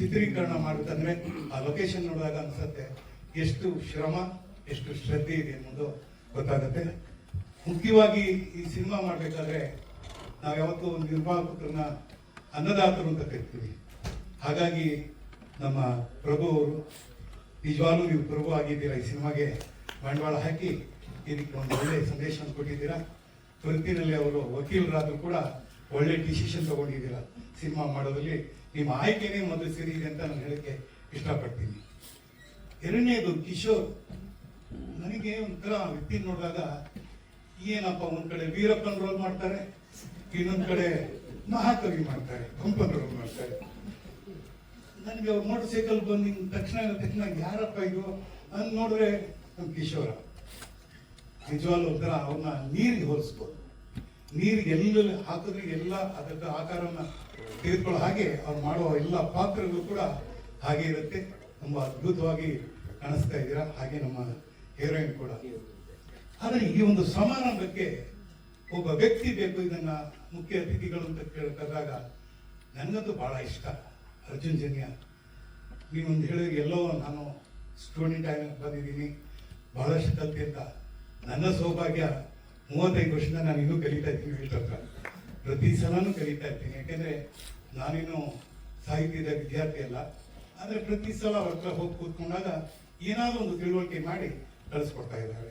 ಚಿತ್ರೀಕರಣ ಮಾಡುತ್ತಂದ್ರೆ ಆ ಲೊಕೇಶನ್ ನೋಡಿದಾಗ ಅನ್ಸುತ್ತೆ ಎಷ್ಟು ಶ್ರಮ, ಎಷ್ಟು ಶ್ರದ್ಧೆ ಇದೆ ಅನ್ನೋದು ಗೊತ್ತಾಗುತ್ತೆ. ಮುಖ್ಯವಾಗಿ ಈ ಸಿನಿಮಾ ಮಾಡಬೇಕಾದ್ರೆ ನಾವು ಯಾವತ್ತೂ ಒಂದು ನಿರ್ಮಾಪಕರನ್ನ ಅನ್ನದಾತರು ಅಂತ ಕರಿತೀವಿ. ಹಾಗಾಗಿ ನಮ್ಮ ಪ್ರಭು ಅವರು ನಿಜವಾಗ್ಲೂ ನೀವು ಪ್ರಭು ಆಗಿದ್ದೀರಾ ಈ ಸಿನಿಮಾಗೆ ಬಂಡವಾಳ ಹಾಕಿ ಇದಕ್ಕೆ ಒಂದು ಒಳ್ಳೆ ಸಂದೇಶವನ್ನು ಕೊಟ್ಟಿದ್ದೀರಾ. ತುರ್ತಿನಲ್ಲಿ ಅವರು ವಕೀಲರಾದ್ರೂ ಕೂಡ ಒಳ್ಳೆ ಡಿಸಿಷನ್ ತಗೊಂಡಿದ್ದೀರಾ. ಸಿನಿಮಾ ಮಾಡೋದ್ರಲ್ಲಿ ನಿಮ್ಮ ಆಯ್ಕೆನೇ ಮೊದಲು ಸರಿ ಇದೆ ಅಂತ ನಾನು ಹೇಳಕ್ಕೆ ಇಷ್ಟಪಡ್ತೀನಿ. ಎರಡನೇದು ಕಿಶೋರ್, ನನಗೆ ಒಂಥರ ವ್ಯಕ್ತಿ ನೋಡಿದಾಗ ಏನಪ್ಪ, ಒಂದ್ ಕಡೆ ವೀರಪ್ಪನ್ ರೋಲ್ ಮಾಡ್ತಾರೆ, ಇನ್ನೊಂದ್ ಕಡೆ ಮಹಾಕವಿ ಮಾಡ್ತಾರೆ, ಪಂಪನ್ ರೋಲ್ ಮಾಡ್ತಾರೆ. ನನಗೆ ಅವ್ರು ಮೋಟರ್ ಸೈಕಲ್ ಬಂದ ತಕ್ಷಣ ಯಾರಪ್ಪ ಇದು ಅಂತ ನೋಡಿದ್ರೆ ನಮ್ಮ ಕಿಶೋರ. ನಿಜವಾಗ್ಲೂ ಒಂಥರ ಅವ್ರನ್ನ ನೀರಿಗೆ ಹೋಲಿಸ್ಬೋದು. ನೀರಿಗೆ ಎಲ್ಲ ಹಾಕಿದ್ರೆ ಎಲ್ಲ ಅದರ ಆಕಾರವನ್ನ ತೆಗೆದುಕೊಳ್ಳೋ ಹಾಗೆ ಅವ್ರು ಮಾಡುವ ಎಲ್ಲ ಪಾತ್ರಗಳು ಕೂಡ ಹಾಗೆ ಇರುತ್ತೆ. ತುಂಬಾ ಅದ್ಭುತವಾಗಿ ಕಾಣಿಸ್ತಾ ಇದ್ದೀರಾ. ಹಾಗೆ ನಮ್ಮ ಹೀರೋಯಿನ್ ಕೂಡ. ಆದರೆ ಈ ಒಂದು ಸಮಾರಂಭಕ್ಕೆ ಒಬ್ಬ ವ್ಯಕ್ತಿ ಬೇಕು, ಇದನ್ನ ಮುಖ್ಯ ಅತಿಥಿಗಳು ಅಂತ ಕರೆದಾಗ ನನಗಂತೂ ಬಹಳ ಇಷ್ಟ. ಅರ್ಜುನ್ ಜನ್ಯ, ನೀವೊಂದು ಹೇಳಿದ್ರೆ ಎಲ್ಲೋ ನಾನು ಸ್ಟೂಡೆಂಟ್ ಆಗಿ ಬಂದಿದ್ದೀನಿ, ಬಹಳಷ್ಟು ಕಲಿತೆ ಅಂತ. ನನ್ನ ಸೌಭಾಗ್ಯ 35 ವರ್ಷದಿಂದ ನಾನು ಇನ್ನೂ ಕಲಿತಾ ಇದ್ದೀನಿ. ಹೇಳ್ತಾ ಪ್ರತಿ ಸಲನೂ ಕಲಿತಾ ಇರ್ತೀನಿ. ಯಾಕೆಂದ್ರೆ ನಾನಿನ್ನು ಸಾಹಿತ್ಯದ ವಿದ್ಯಾರ್ಥಿ ಅಲ್ಲ. ಆದರೆ ಪ್ರತಿ ಸಲ ಅವ್ರ ಹತ್ರ ಹೋಗಿ ಕೂತ್ಕೊಂಡಾಗ ಏನಾದರೂ ಒಂದು ತಿಳುವಳಿಕೆ ಮಾಡಿ ಕಳಿಸ್ಕೊಡ್ತಾ ಇದ್ದಾರೆ.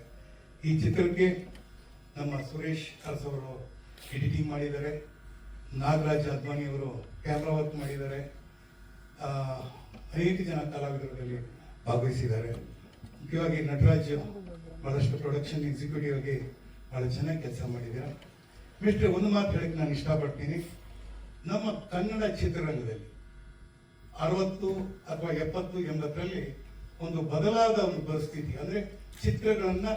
ಈ ಚಿತ್ರಕ್ಕೆ ನಮ್ಮ ಸುರೇಶ್ ಅರಸ್ ಅವರು ಎಡಿಟಿಂಗ್ ಮಾಡಿದ್ದಾರೆ, ನಾಗರಾಜ್ ಅದ್ವಾನಿ ಅವರು ಕ್ಯಾಮ್ರಾ ವರ್ಕ್ ಮಾಡಿದ್ದಾರೆ, ಅನೇಕ ಜನ ಕಲಾವಿದರಲ್ಲಿ ಭಾಗವಹಿಸಿದ್ದಾರೆ. ಮುಖ್ಯವಾಗಿ ನಟರಾಜ್ ಬಹಳಷ್ಟು ಪ್ರೊಡಕ್ಷನ್ ಎಕ್ಸಿಕ್ಯೂಟಿವ್ ಆಗಿ ಬಹಳ ಚೆನ್ನಾಗಿ ಕೆಲಸ ಮಾಡಿದ್ದಾರೆ. ಮಿಸ್ಟರ್, ಒಂದು ಮಾತು ಹೇಳಕ್ಕೆ ನಾನು ಇಷ್ಟಪಡ್ತೀನಿ. ನಮ್ಮ ಕನ್ನಡ ಚಿತ್ರರಂಗದಲ್ಲಿ 60 ಅಥವಾ 70, 80ರಲ್ಲಿ ಒಂದು ಬದಲಾದ ಒಂದು ಪರಿಸ್ಥಿತಿ. ಅಂದ್ರೆ ಚಿತ್ರಗಳನ್ನ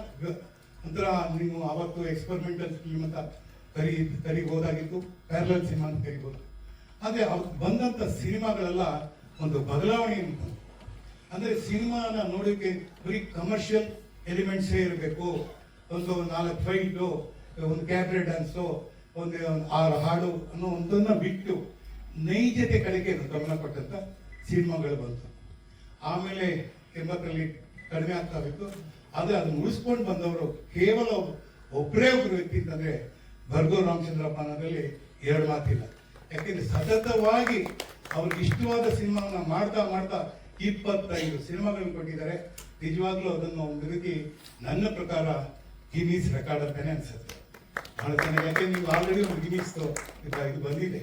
ಒಂಥರ ನೀವು ಅವತ್ತು ಎಕ್ಸ್ಪೆರಿಮೆಂಟಲ್ ಫಿಲ್ಮ್ ಅಂತ ಕರಿಬಹುದಾಗಿತ್ತು, ಪ್ಯಾರಲಲ್ ಸಿನಿಮಾ ಅಂತ ಕರಿಬಹುದು. ಆದ್ರೆ ಅವ್ರು ಬಂದಂತ ಸಿನಿಮಾಗಳೆಲ್ಲ ಒಂದು ಬದಲಾವಣೆ ಅಂತ. ಅಂದ್ರೆ ಸಿನಿಮಾನ ನೋಡೋಕೆ ಬರೀ ಕಮರ್ಷಿಯಲ್ ಎಲಿಮೆಂಟ್ಸೇ ಇರಬೇಕು, ಒಂದು 4 ಫೈಟು, ಒಂದು ಕ್ಯಾಬ್ರೆ ಡ್ಯಾನ್ಸು, ಒಂದು 6 ಹಾಡು ಅನ್ನೋ ಒಂದನ್ನ ಬಿಟ್ಟು ನೈಜತೆ ಕಡೆಗೆ ಗಮನ ಕೊಟ್ಟಂತ ಸಿನಿಮಾಗಳು ಬಂತು. ಆಮೇಲೆ 80ರಲ್ಲಿ ಕಡಿಮೆ ಆಗ್ತಾ ಇತ್ತು. ಆದ್ರೆ ಅದನ್ನ ಉಳಿಸ್ಕೊಂಡು ಬಂದವರು ಕೇವಲ ಒಬ್ಬರೇ ಒಬ್ರು ವ್ಯಕ್ತಿ ಅಂತಂದ್ರೆ ಭರ್ಗೂರ್ ರಾಮಚಂದ್ರಪ್ಪ ಅನ್ನೋದ್ರಲ್ಲಿ 2 ಮಾತಿಲ್ಲ. ಯಾಕೆಂದ್ರೆ ಸತತವಾಗಿ ಅವ್ರಿಗೆ ಇಷ್ಟವಾದ ಸಿನಿಮಾವನ್ನ ಮಾಡ್ತಾ 25 ಸಿನಿಮಾಗಳನ್ನು ಕೊಟ್ಟಿದ್ದಾರೆ. ನಿಜವಾಗ್ಲೂ ಅದನ್ನು ಒಂದು ರೀತಿ ನನ್ನ ಪ್ರಕಾರ ಗಿನೀಸ್ ರೆಕಾರ್ಡ್ ಅಂತಾನೆ ಅನ್ಸುತ್ತೆ. ಬಹಳ ಚೆನ್ನಾಗಿ. ಯಾಕೆ ನೀವು ಆಲ್ರೆಡಿ ಒಂದು ಗಿನೀಸ್ ಇದು ಬಂದಿದೆ,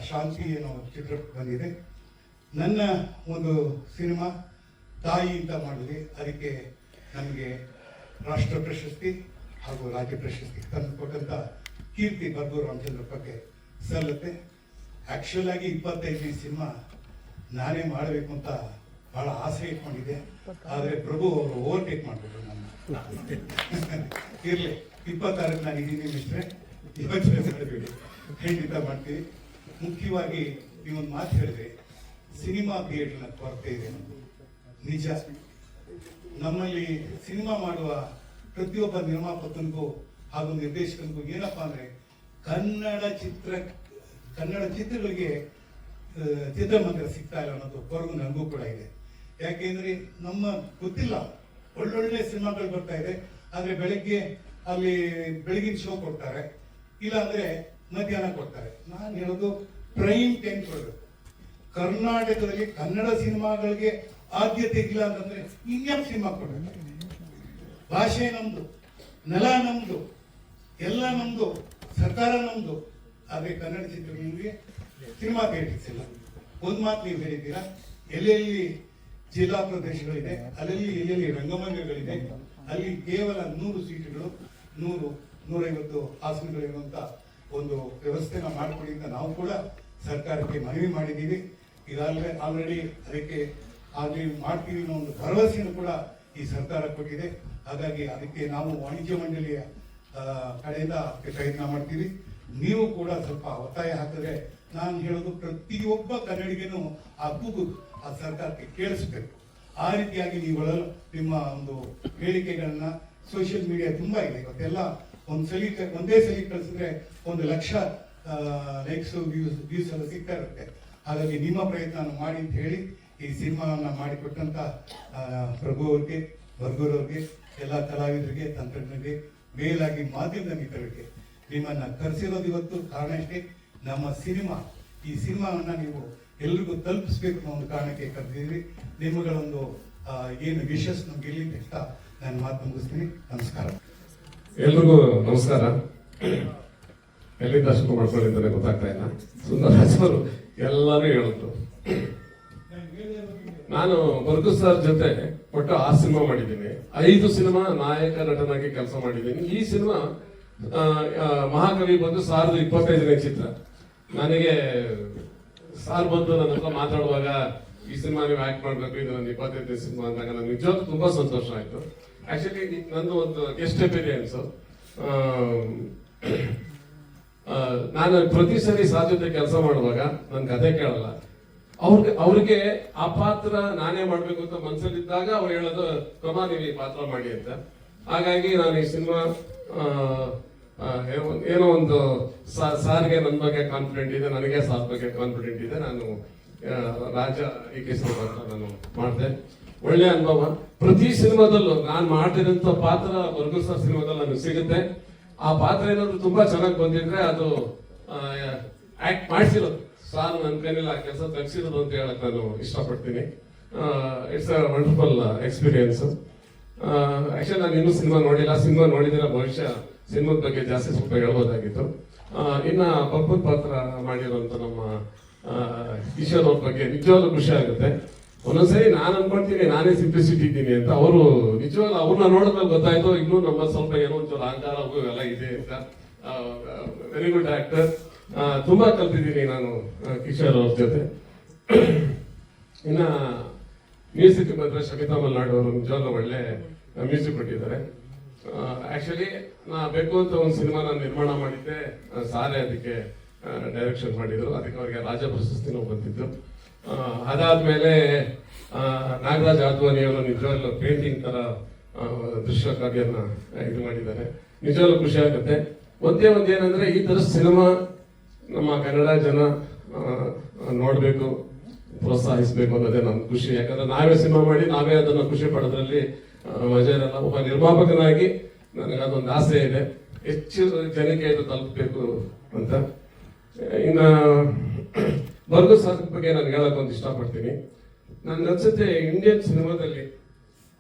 ಶಾಂತಿ ಏನೋ ಚಿತ್ರ ಬಂದಿದೆ. ನನ್ನ ಒಂದು ಸಿನಿಮಾ ತಾಯಿ ಅಂತ ಮಾಡಿದ್ವಿ. ಅದಕ್ಕೆ ನಮಗೆ ರಾಷ್ಟ್ರ ಪ್ರಶಸ್ತಿ ಹಾಗೂ ರಾಜ್ಯ ಪ್ರಶಸ್ತಿ ತಂದು ಕೊಟ್ಟಂತ ಕೀರ್ತಿ ಭರ್ಗೂರ್ ರಾಮಚಂದ್ರಪ್ಪಗೆ ಸಲ್ಲುತ್ತೆ. ಆಕ್ಚುಲ್ ಆಗಿ 25ನೇ ಸಿನಿಮಾ ನಾನೇ ಮಾಡಬೇಕು ಅಂತ ಬಹಳ ಆಸೆ ಇಟ್ಕೊಂಡಿದ್ದೆ. ಆದ್ರೆ ಪ್ರಭು ಅವರು ಓವರ್ಟೇಕ್ ಮಾಡ್ಬಿಟ್ರು ನನ್ನ. ಇರ್ಲಿ, 26ಕ್ಕೆ ನಾನು ಇದ್ದೀನಿ ಮಿಸ್ಟ್ರೆ, ಯೋಚನೆ ಮಾಡಬೇಡಿ, ಖಂಡಿತ ಮಾಡ್ತೀವಿ. ಮುಖ್ಯವಾಗಿ ನೀವೊಂದು ಮಾತು ಹೇಳಿದ್ರೆ, ಸಿನಿಮಾ ಥಿಯೇಟರ್ನ ಕೊರತೆ ಇದೆ. ನಿಜ, ನಮ್ಮಲ್ಲಿ ಸಿನಿಮಾ ಮಾಡುವ ಪ್ರತಿಯೊಬ್ಬ ನಿರ್ಮಾಪಕನಿಗೂ ಹಾಗೂ ನಿರ್ದೇಶಕನಿಗೂ ಏನಪ್ಪಾ ಅಂದ್ರೆ ಕನ್ನಡ ಚಿತ್ರಗಳಿಗೆ ಚಿತ್ರಮಂದಿರ ಸಿಗ್ತಾ ಇಲ್ಲ ಅನ್ನೋದು ಕೊರಗು ನನಗೂ ಕೂಡ ಇದೆ. ಯಾಕೆಂದ್ರೆ ನಮ್ಮ ಗೊತ್ತಿಲ್ಲ, ಒಳ್ಳೊಳ್ಳೆ ಸಿನಿಮಾಗಳು ಬರ್ತಾ ಇದೆ. ಆದ್ರೆ ಬೆಳಗ್ಗೆ ಅಲ್ಲಿ ಬೆಳಗಿನ ಶೋ ಕೊಡ್ತಾರೆ, ಇಲ್ಲ ಅಂದ್ರೆ ಮಧ್ಯಾಹ್ನ ಕೊಡ್ತಾರೆ. ನಾನು ಹೇಳೋದು ಪ್ರೈಮ್ ಟೈಮ್ ಕೊಡಬೇಕು. ಕರ್ನಾಟಕದಲ್ಲಿ ಕನ್ನಡ ಸಿನಿಮಾಗಳಿಗೆ ಆದ್ಯತೆ ಇಲ್ಲ ಅಂತಂದ್ರೆ ಇನ್ಯಾವ ಸಿನಿಮಾ ಕೊಡಬೇಕು? ಭಾಷೆ ನಮ್ದು, ನೆಲ ನಮ್ದು, ಎಲ್ಲ ನಮ್ದು, ಸರ್ಕಾರ ನಮ್ದು. ಆದ್ರೆ ಕನ್ನಡ ಚಿತ್ರಗಳಿಗೆ ಸಿನಿಮಾ ಥಿಯೇಟರ್ಸ್ ಇಲ್ಲ. ಒಂದ್ ಮಾತು ನೀವು ಹೇಳಿದ್ದೀರಾ, ಎಲ್ಲೆಲ್ಲಿ ಜಿಲ್ಲಾ ಪ್ರದೇಶಗಳಿದೆ, ಎಲ್ಲೆಲ್ಲಿ ರಂಗಮಂದಿರಗಳಿದೆ, ಅಲ್ಲಿ ಕೇವಲ 100 ಸೀಟುಗಳು, 100-150 ಆಸನಗಳಿರುವಂತ ಒಂದು ವ್ಯವಸ್ಥೆನ ಮಾಡಿಕೊಡಿ ಅಂತ ನಾವು ಕೂಡ ಸರ್ಕಾರಕ್ಕೆ ಮನವಿ ಮಾಡಿದ್ದೀವಿ. ಈಗಾಗಲೇ ಆಲ್ರೆಡಿ ಅದಕ್ಕೆ ಮಾಡ್ತೀವಿ ಅನ್ನೋ ಒಂದು ಭರವಸೆಯನ್ನು ಕೂಡ ಈ ಸರ್ಕಾರ ಕೊಟ್ಟಿದೆ. ಹಾಗಾಗಿ ಅದಕ್ಕೆ ನಾವು ವಾಣಿಜ್ಯ ಮಂಡಳಿಯ ಕಡೆಯಿಂದ ಪ್ರಯತ್ನ ಮಾಡ್ತೀವಿ. ನೀವು ಕೂಡ ಸ್ವಲ್ಪ ಒತ್ತಾಯ ಹಾಕಿದ್ರೆ, ನಾನು ಹೇಳೋದು ಪ್ರತಿಯೊಬ್ಬ ಕನ್ನಡಿಗನು ಆ ಕೂಗು ಆ ಸರ್ಕಾರಕ್ಕೆ ಕೇಳಿಸ್ಬೇಕು. ಆ ರೀತಿಯಾಗಿ ನೀವು ನಿಮ್ಮ ಒಂದು ಹೇಳಿಕೆಗಳನ್ನ ಸೋಷಿಯಲ್ ಮೀಡಿಯಾ ತುಂಬಾ ಇದೆ ಇವತ್ತೆಲ್ಲ. ಒಂದೇ ಸಲ ಕಳಿಸಿದ್ರೆ 1 ಲಕ್ಷ ಲೈಕ್ಸ್ ವ್ಯೂಸ್ ಎಲ್ಲ ಸಿಗ್ತಾ ಇರುತ್ತೆ. ಹಾಗಾಗಿ ನಿಮ್ಮ ಪ್ರಯತ್ನ ಮಾಡಿ ಅಂತ ಹೇಳಿ ಈ ಸಿನಿಮಾವನ್ನ ಮಾಡಿಕೊಟ್ಟಂತ ಪ್ರಭು ಅವ್ರಿಗೆ, ಭರ್ಗೂರ್ ಅವ್ರಿಗೆ, ಎಲ್ಲ ಕಲಾವಿದರಿಗೆ, ತಂತ್ರಜ್ಞರಿಗೆ, ಮೇಲಾಗಿ ಮಾಧ್ಯಮದ ಮಿತ್ರರಿಗೆ ನಿಮ್ಮನ್ನ ಕರೆಸಿರೋದು ಇವತ್ತು ಕಾರಣ ಅಷ್ಟೇ. ನಮ್ಮ ಈ ಸಿನಿಮಾವನ್ನ ನೀವು ಎಲ್ರಿಗೂ ತಲುಪಿಸ್ಬೇಕು ಅನ್ನೋ ಒಂದು ಕಾರಣಕ್ಕೆ ಕರೆದಿದ್ವಿ. ನಿಮ್ಮಗಳೊಂದು ಏನು ವಿಶಸ್ ನಮ್ಗೆ ಇಲ್ಲಿ ಅಂತ ನನ್ನ ಮಾತು ಮುಗಿಸ್ತೀನಿ. ನಮಸ್ಕಾರ. ಎಲ್ರಿಗೂ ನಮಸ್ಕಾರ. ಎಲ್ಲಿಂದ ಶುರು ಮಾಡ್ಕೊಳ್ಳಿ ಅಂತಾನೆ ಗೊತ್ತಾಗ್ತಾ ಇಲ್ಲ. ಸುಂದರರಾಜ್ ಅವರು ಎಲ್ಲರೂ ಹೇಳಿದ್ರು. ನಾನು ಬರ್ಗು ಸರ್ ಜೊತೆ ಒಟ್ಟು 6 ಸಿನಿಮಾ ಮಾಡಿದ್ದೀನಿ. 5 ಸಿನಿಮಾ ನಾಯಕ ನಟನಾಗಿ ಕೆಲಸ ಮಾಡಿದ್ದೀನಿ. ಈ ಸಿನಿಮಾ ಮಹಾಕವಿ ಬಂದು 2025ನೇ ಚಿತ್ರ. ನನಗೆ ಸಾರ್ ಬಂದು ನನ್ನ ಹತ್ರ ಮಾತಾಡುವಾಗ ಈ ಸಿನಿಮಾ ನೀವು ಆಕ್ಟ್ ಮಾಡ್ಬೇಕು, ಇದು ನನ್ನ 25ನೇ ಸಿನಿಮಾ ಅಂದಾಗ ನನಗೆ ನಿಜವಾಗ್ಲೂ ತುಂಬಾ ಸಂತೋಷ ಆಯ್ತು. ಆಕ್ಚುಲಿ ನಂದು ಒಂದು ಗೆಸ್ಟ್ ಅಪಿರಿಯನ್ಸ್. ನಾನು ಪ್ರತಿ ಸರಿ ಸಾರ್ ಜೊತೆ ಕೆಲಸ ಮಾಡುವಾಗ ನನ್ನ ಕತೆ ಕೇಳಲ್ಲ. ಅವ್ರಿಗೆ ಆ ಪಾತ್ರ ನಾನೇ ಮಾಡ್ಬೇಕು ಅಂತ ಮನ್ಸಲ್ಲಿದ್ದಾಗ ಅವ್ರು ಹೇಳೋದು ಕಮಾ ನೀವು ಈ ಪಾತ್ರ ಮಾಡಿ ಅಂತ. ಹಾಗಾಗಿ ನಾನು ಈ ಸಿನಿಮಾ ಏನೋ ಒಂದು ಸಾರ್ಗೆ ನನ್ನ ಬಗ್ಗೆ ಕಾನ್ಫಿಡೆಂಟ್ ಇದೆ, ನನಗೆ ಸಾರ್ ಬಗ್ಗೆ ಕಾನ್ಫಿಡೆಂಟ್ ಇದೆ. ನಾನು ರಾಜ ಈ ಕೇಸರಿ ಪಾತ್ರ ನಾನು ಮಾಡಿದೆ. ಒಳ್ಳೆ ಅನುಭವ. ಪ್ರತಿ ಸಿನಿಮಾದಲ್ಲೂ ನಾನು ಮಾಡಿದಂತ ಪಾತ್ರ ಬರ್ಗು ಸರ್ ಸಿನಿಮಾದಲ್ಲಿ ನನಗೆ ಸಿಗುತ್ತೆ. ಆ ಪಾತ್ರ ಏನಾದ್ರು ತುಂಬಾ ಚೆನ್ನಾಗಿ ಬಂದಿದ್ರೆ ಅದು ಆಕ್ಟ್ ಮಾಡಿಸಿರೋದು ಸಾರ್ ನನ್ನ ಕೈಲಿಲ್ಲ, ಆ ಕೆಲಸ ತಗ್ಸಿರೋದು ಅಂತ ಹೇಳಕ್ ನಾನು ಇಷ್ಟಪಡ್ತೀನಿ. It's a wonderful experience. Actually ನಾನು ಇನ್ನೂ ಸಿನಿಮಾ ನೋಡಿಲ್ಲ. ಸಿನಿಮಾ ನೋಡಿದ್ರೆ ಬಹುಶಃ ಸಿನಿಮಾದ ಬಗ್ಗೆ ಜಾಸ್ತಿ ಸ್ವಲ್ಪ ಹೇಳ್ಬೋದಾಗಿತ್ತು. ಇನ್ನ ಪಪ್ಪನ್ ಪಾತ್ರ ಮಾಡಿರುವಂತ ನಮ್ಮ ಈಶ್ವರ್ ಅವ್ರ ಬಗ್ಗೆ ನಿಜವಾಗ್ಲೂ ಖುಷಿ ಆಗುತ್ತೆ. ಒಂದೊಂದ್ಸರಿ ನಾನು ಅನ್ಕೊಳ್ತೀನಿ ನಾನೇ ಸಿಂಪ್ಲಿಸಿಟಿ ಇದ್ದೀನಿ ಅಂತ. ಅವರು ನಿಜವಾಗ್ಲೂ ಅವ್ರನ್ನ ನೋಡಿದ್ಮೇಲೆ ಗೊತ್ತಾಯ್ತು ಇನ್ನೂ ನಮ್ಮ ಸ್ವಲ್ಪ ಏನೋ ಒಂಚೂರು ಅಹಂಕಾರ ಎಲ್ಲ ಇದೆ ಅಂತ. Very good actor. ತುಂಬಾ ಕಲ್ತಿದ್ದೀನಿ ನಾನು ಕಿಶೋರ್ ಅವ್ರ ಜೊತೆ. ಇನ್ನ ಮ್ಯೂಸಿಕ್ ಬಂದ್ರೆ ಶಮಿತಾ ಮಲ್ನಾಡು ಅವರು ನಿಜವಾಗ್ಲೂ ಒಳ್ಳೆ ಮ್ಯೂಸಿಕ್ ಕೊಟ್ಟಿದ್ದಾರೆ. ಆಕ್ಚುಲಿ ನಾ ಬೇಕು ಅಂತ ಒಂದು ಸಿನಿಮಾ ನಾನು ನಿರ್ಮಾಣ ಮಾಡಿದ್ದೆ, ಸಾರೇ ಅದಕ್ಕೆ ಡೈರೆಕ್ಷನ್ ಮಾಡಿದ್ರು. ಅದಕ್ಕೆ ಅವರಿಗೆ ರಾಜ ಪ್ರಶಸ್ತಿನೂ ಬಂದಿದ್ದು. ಅದಾದ್ಮೇಲೆ ನಾಗರಾಜ್ ಆದ್ವಾನಿಯವರು ನಿಜವಾಗ್ಲೂ ಪೇಂಟಿಂಗ್ ತರ ದೃಶ್ಯ ಕಾವ್ಯನ ಇದು ಮಾಡಿದ್ದಾರೆ. ನಿಜವಾಗ್ಲೂ ಖುಷಿ ಆಗುತ್ತೆ. ಒಂದೇ ಏನಂದ್ರೆ ಈ ತರ ಸಿನಿಮಾ ನಮ್ಮ ಕನ್ನಡ ಜನ ನೋಡ್ಬೇಕು, ಪ್ರೋತ್ಸಾಹಿಸಬೇಕು ಅನ್ನೋದೇ ನನ್ನ ಖುಷಿ. ಯಾಕಂದ್ರೆ ನಾವೇ ಸಿನಿಮಾ ಮಾಡಿ ನಾವೇ ಅದನ್ನ ಖುಷಿ ಪಡೋದ್ರಲ್ಲಿ ಮಜಾ ಇರಲ್ಲ. ಒಬ್ಬ ನಿರ್ಮಾಪಕನಾಗಿ ನನಗೆ ಅದೊಂದು ಆಸೆ ಇದೆ, ಹೆಚ್ಚು ಜನಕ್ಕೆ ಇದು ತಲುಪಬೇಕು ಅಂತ. ಇನ್ನ ಬರ್ಗು ಸರ್ ಬಗ್ಗೆ ನಾನು ಹೇಳಕ್ ಒಂದು ಇಷ್ಟಪಡ್ತೀನಿ. ನನ್ಗನ್ಸುತ್ತೆ ಇಂಡಿಯನ್ ಸಿನಿಮಾದಲ್ಲಿ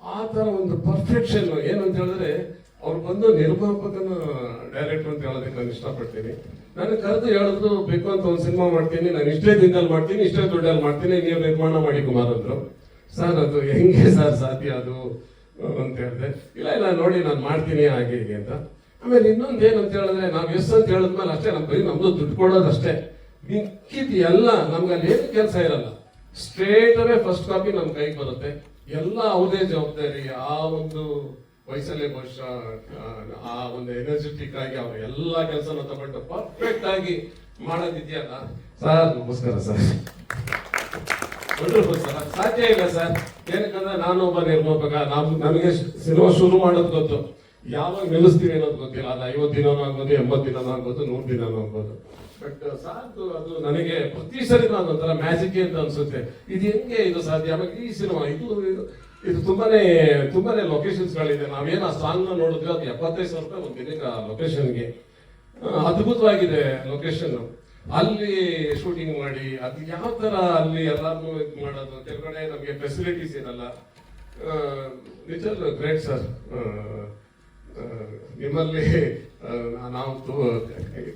ಆ ತರ ಒಂದು ಪರ್ಫೆಕ್ಷನ್ ಏನಂತ ಹೇಳಿದ್ರೆ ಅವ್ರು ಬಂದು ನಿರ್ಮಾಪಕನ ಡೈರೆಕ್ಟರ್ ಅಂತ ಹೇಳೋದಕ್ಕೆ ನಾನು ಇಷ್ಟಪಡ್ತೀನಿ. ನನಗೆ ಕರೆದು ಹೇಳಿದ್ರು ಬೇಕು ಅಂತ ಒಂದು ಸಿನಿಮಾ ಮಾಡ್ತೀನಿ, ನಾನು ಇಷ್ಟೇ ದಿನದಲ್ಲಿ ಮಾಡ್ತೀನಿ, ಇಷ್ಟೇ ದುಡ್ಡಲ್ಲಿ ಮಾಡ್ತೀನಿ, ನೀವು ನಿರ್ಮಾಣ ಮಾಡಿ ಕುಮಾರ್ ಅಂದ್ರು. ಸರ್ ಅದು ಹೆಂಗೆ ಸರ್ ಸಾಧ್ಯ ಅದು ಅಂತ ಹೇಳಿದೆ. ಇಲ್ಲ ನೋಡಿ ನಾನು ಮಾಡ್ತೀನಿ ಹಾಗೆ ಹೀಗೆ ಅಂತ. ಆಮೇಲೆ ಇನ್ನೊಂದು ಏನಂತ ಹೇಳಿದ್ರೆ ನಾವು ಎಸ್ ಅಂತ ಹೇಳಿದ್ಮೇಲೆ ಅಷ್ಟೇ ನಮ್ಮ ಬರೀ ನಮ್ದು ದುಡ್ಡು ಕೊಡೋದಷ್ಟೇ, ಮಿಕ್ಕಿದ್ ಎಲ್ಲ ನಮ್ಗೆ ಅಲ್ಲಿ ಏನು ಕೆಲಸ ಇರಲ್ಲ. ಸ್ಟ್ರೇಟ್ ಅವೇ ಫಸ್ಟ್ ಕಾಪಿ ನಮ್ ಕೈಗೆ ಬರುತ್ತೆ. ಎಲ್ಲ ಅವ್ರದೇ ಜವಾಬ್ದಾರಿ. ಆ ಒಂದು ವಯಸ್ಸಲ್ಲೇ ಬಹುಶಃ ಆ ಒಂದು ಎನರ್ಜೆಟಿಕ್ ಆಗಿ ಅವ್ರು ಎಲ್ಲಾ ಕೆಲಸನ ತಗೊಂಡು ಪರ್ಫೆಕ್ಟ್ ಆಗಿ ಮಾಡೋದಿದೆಯಲ್ಲ ಸರ್. ನಮಸ್ಕಾರ ಸರ್. Wonderful sir. ಸಾಧ್ಯ ಇಲ್ಲ ಸರ್. ಏನಕ್ಕಂದ್ರೆ ನಾನೊಬ್ಬ ನಿರ್ಮಾಪಕ. ನನಗೆ ಸಿನಿಮಾ ಶುರು ಮಾಡೋದು ಗೊತ್ತು, ಯಾವಾಗ ನಿಲ್ಲಿಸ್ತೀವಿ ಅನ್ನೋದು ಗೊತ್ತಿಲ್ಲ. ಅದು 50 ದಿನನೂ ಆಗ್ಬೋದು, 80 ದಿನನೂ ಆಗ್ಬೋದು, 100 ದಿನನೂ ಆಗ್ಬೋದು. ಬಟ್ ಸಾಕು ಅದು ನನಗೆ ಪ್ರತಿ ಸರಿ ನಾನು ಒಂಥರ ಮ್ಯಾಜಿಕ್ ಅಂತ ಅನ್ಸುತ್ತೆ. ಇದು ಹೆಂಗೆ ಇದು ಸಾಧ್ಯ? ಆಮೇಲೆ ಈ ಸಿನಿಮಾ ಇದು ತುಂಬಾನೇ ಲೊಕೇಶನ್ಸ್ ಗಳಿದೆ. ನಾವೇನು ಆ ಸಾಂಗ್ ನೋಡಿದ್ವಿ, ಅದು 75,000 ರೂಪಾಯಿ ಒಂದು ದಿನಕ್ಕೆ ಲೊಕೇಶನ್ಗೆ. ಅದ್ಭುತವಾಗಿದೆ ಲೊಕೇಶನ್. ಅಲ್ಲಿ ಶೂಟಿಂಗ್ ಮಾಡಿ ಅದು ಯಾವ ತರ ಅಲ್ಲಿ ಎಲ್ಲಾರು ಇದು ಮಾಡೋದು. ಕೆಲಗಡೆ ನಮಗೆ ಫೆಸಿಲಿಟೀಸ್ ಇರಲ್ಲ. ನಿಜವಾಗ್ಲೂ ಗ್ರೇಟ್ ಸರ್. ನಿಮ್ಮಲ್ಲಿ ನಾವು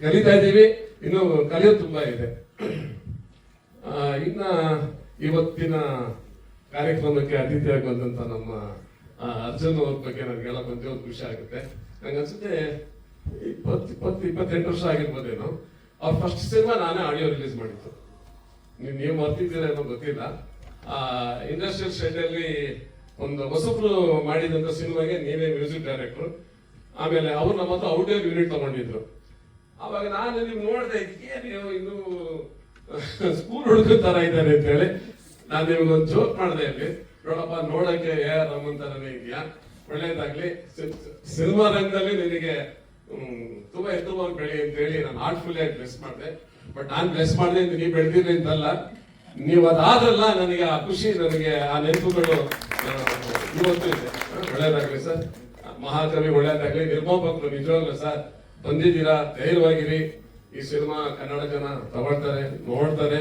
ಕಲಿತಾ ಇದ್ದೀವಿ, ಇನ್ನು ಕಲಿಯೋದು ತುಂಬಾ ಇದೆ. ಇನ್ನ ಇವತ್ತಿನ ಕಾರ್ಯಕ್ರಮಕ್ಕೆ ಅತಿಥಿಯಾಗಿ ಬಂದಂತ ನಮ್ಮ ಅರ್ಜುನ್ ಅವ್ರ ಬಗ್ಗೆ ನನ್ಗೆ ಹೇಳಕ್ ಒಂದು ಖುಷಿ ಆಗುತ್ತೆ. ನಂಗೆ ಅನ್ಸುತ್ತೆ 28 ವರ್ಷ ಆಗಿರ್ಬೋದೇನೋ. ಅವ್ರ ಫಸ್ಟ್ ಸಿನಿಮಾ ನಾನೇ ಆಡಿಯೋ ರಿಲೀಸ್ ಮಾಡಿದ್ದು. ನೀವು ಮರ್ತಿದ್ದೀರ ಏನೋ ಗೊತ್ತಿಲ್ಲ. ಇಂಡಸ್ಟ್ರಿಯಲ್ ಸ್ಟೇಟ್ ಅಲ್ಲಿ ಒಂದು ಹೊಸಬ್ರು ಮಾಡಿದಂತ ಸಿನಿಮಾಗೆ ನೀವೇ ಮ್ಯೂಸಿಕ್ ಡೈರೆಕ್ಟರ್. ಆಮೇಲೆ ಅವ್ರು ನಮ್ಮ ಹತ್ರ ಔಟ್ಡೋರ್ ಯೂನಿಟ್ ತಗೊಂಡಿದ್ರು. ಅವಾಗ ನಾನು ನಿಮ್ಗೆ ನೋಡ್ದೆ, ಏನು ಇನ್ನು ಸ್ಕೂಲ್ ಹುಡುಗ ತರ ಇದ್ದಾರೆ ಅಂತ ಹೇಳಿ ನಾನು ನಿಮ್ಗೊಂದು ಜೋಕ್ ಮಾಡಿದೆ. ಅಲ್ಲಿ ನೋಡಪ್ಪ, ನೋಡಕ್ಕೆ ರಮನ್ ತರನೇ ಇದೆಯಾ, ಒಳ್ಳೇದಾಗ್ಲಿ, ಸಿನಿಮಾ ರಂಗದಲ್ಲಿ ನಿನಗೆ ತುಂಬಾ ಎತ್ತರವಾಗಿ ಬೆಳಿ ಅಂತ ಹೇಳಿ ನಾನು ಹಾರ್ಟ್ಫುಲ್ ಆಗಿ ಬ್ಲೆಸ್ ಮಾಡಿದೆ. ಬಟ್ ನಾನು ಬ್ಲೆಸ್ ಮಾಡಿದೆ ಅಂತ ನೀವು ಬೆಳೆದಿರಿ ಅಂತಲ್ಲ, ನೀವು ಅದಾದ್ರಲ್ಲ ನನಗೆ ಆ ಖುಷಿ, ನನಗೆ ಆ ನೆನಪುಗಳು ಇವತ್ತು ಇದೆ. ಒಳ್ಳೇದಾಗ್ಲಿ ಸರ್. ಮಹಾಕವಿ ಒಳ್ಳೇದಾಗ್ಲಿ. ನಿರ್ಮಾಪಕರು ನಿಜವಾಗ್ಲೂ ಸರ್ ಬಂದಿದ್ದೀರಾ, ಧೈರ್ಯವಾಗಿರಿ. ಈ ಸಿನಿಮಾ ಕನ್ನಡ ಜನ ತಗೊಳ್ತಾರೆ, ನೋಡ್ತಾರೆ.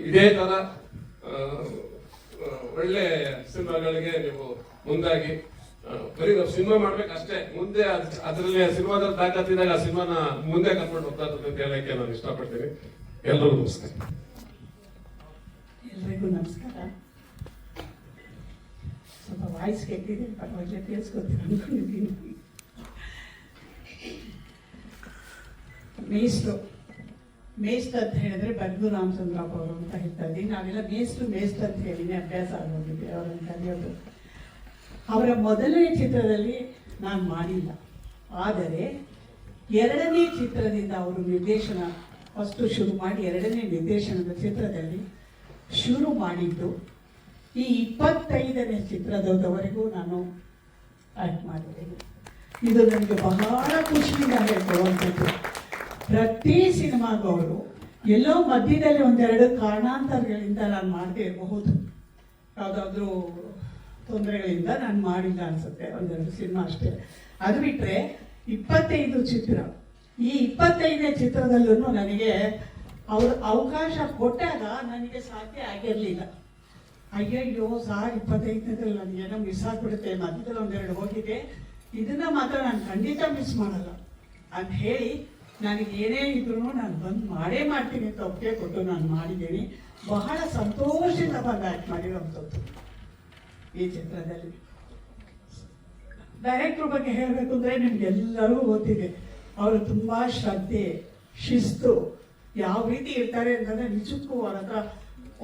ಇದೇ ತರ ಒಳ್ಳೆ ಸಿನಿಮಾಗಳಿಗೆ ನೀವು ಮುಂದಾಗಿ ಬರೀ ನಾವು ಸಿನಿಮಾ ಮಾಡ್ಬೇಕಷ್ಟೇ, ಮುಂದೆ ಅದರಲ್ಲಿ ಸಿನಿಮಾದಲ್ಲಿ ತಾಕತ್ತಿದಾಗ ಆ ಸಿನಿಮಾನ ಮುಂದೆ ಕರ್ಕೊಂಡು ಹೋಗ್ತಾ ಇರ್ತದೆ ಅಂತ ಹೇಳಕ್ಕೆ ನಾನು ಇಷ್ಟಪಡ್ತೀನಿ. ಎಲ್ಲರಿಗೂ ನಮಸ್ಕಾರ. ಎಲ್ರಿಗೂ ನಮಸ್ಕಾರ. ಸ್ವಲ್ಪ ವಾಯ್ಸ್ ಕೆಟ್ಟಿದೆ, ಪರವಾಗಿಲ್ಲ, ಕೇಳಿಸ್ಕೊತೀನಿ ಅನ್ಕೊಂಡಿದ್ದೀನಿ. ಮೇಸ್ಟ್ ಅಂತ ಹೇಳಿದ್ರೆ ಬಡ್ಗು ರಾಮಚಂದ್ರಪ್ಪ ಅವರು ಅಂತ ಹೇಳ್ತಾ ಇದ್ದೀನಿ. ನಾವೆಲ್ಲ ಮೇಸ್ಟ್ ಅಂತ ಹೇಳಿನೇ ಅಭ್ಯಾಸ ಆಗೋಗಿದೆ ಅವರನ್ನು ಕಲಿಯೋದು. ಅವರ ಮೊದಲನೇ ಚಿತ್ರದಲ್ಲಿ ನಾನು ಮಾಡಿಲ್ಲ, ಆದರೆ ಎರಡನೇ ಚಿತ್ರದಿಂದ ಅವರು ನಿರ್ದೇಶನ ಫಸ್ಟು ಶುರು ಮಾಡಿ ಎರಡನೇ ನಿರ್ದೇಶನದ ಚಿತ್ರದಲ್ಲಿ ಶುರು ಮಾಡಿದ್ದು ಈ 25ನೇ ಚಿತ್ರದವರೆಗೂ ನಾನು ಆ್ಯಕ್ಟ್ ಮಾಡಿದ್ದೇನೆ. ಇದು ನನಗೆ ಬಹಳ ಖುಷಿಯಿಂದ ಹೇಳ್ಕೊಳ್ಳುವಂಥದ್ದು. ಪ್ರತಿ ಸಿನಿಮಾಗೂ ಅವರು ಎಲ್ಲೋ ಮಧ್ಯದಲ್ಲಿ ಒಂದೆರಡು ಕಾರಣಾಂತರಗಳಿಂದ ನಾನು ಮಾಡದೇ ಇರಬಹುದು, ಯಾವುದಾದ್ರೂ ತೊಂದರೆಗಳಿಂದ ನಾನು ಮಾಡಿಲ್ಲ ಅನ್ಸುತ್ತೆ, ಒಂದೆರಡು ಸಿನಿಮಾ ಅಷ್ಟೇ. ಅದು ಬಿಟ್ಟರೆ 25 ಚಿತ್ರ, ಈ 25ನೇ ಚಿತ್ರದಲ್ಲೂ ನನಗೆ ಅವರು ಅವಕಾಶ ಕೊಟ್ಟಾಗ ನನಗೆ ಸಾಧ್ಯ ಆಗಿರಲಿಲ್ಲ. ಅಯ್ಯಯ್ಯೋ ಸಾರ್ 25ನೇದ್ರಲ್ಲಿ ನನಗೇನೋ ಮಿಸ್ ಆಗಿಬಿಡುತ್ತೆ, ಮಧ್ಯದಲ್ಲಿ ಒಂದೆರಡು ಹೋಗಿದೆ, ಇದನ್ನ ಮಾತ್ರ ನಾನು ಖಂಡಿತ ಮಿಸ್ ಮಾಡಲ್ಲ ಅಂತ ಹೇಳಿ ನನಗೆ ಏನೇ ಇದ್ರೂ ನಾನು ಬಂದು ಮಾಡೇ ಮಾಡ್ತೀನಿ ಅಂತ ಒಪ್ಪಿಗೆ ಕೊಟ್ಟು ನಾನು ಮಾಡಿದ್ದೀನಿ. ಬಹಳ ಸಂತೋಷದಿಂದ ಬಂದು ಆ್ಯಕ್ಟ್ ಮಾಡಿರೋಂಥದ್ದು ಈ ಚಿತ್ರದಲ್ಲಿ. ಡೈರೆಕ್ಟ್ರ್ ಬಗ್ಗೆ ಹೇಳಬೇಕು ಅಂದರೆ ನಿಮ್ಗೆಲ್ಲರೂ ಗೊತ್ತಿದೆ, ಅವರು ತುಂಬ ಶ್ರದ್ಧೆ, ಶಿಸ್ತು, ಯಾವ ರೀತಿ ಇರ್ತಾರೆ ಅಂತಂದರೆ ನಿಜಕ್ಕೂ ಅವ್ರ ಹತ್ರ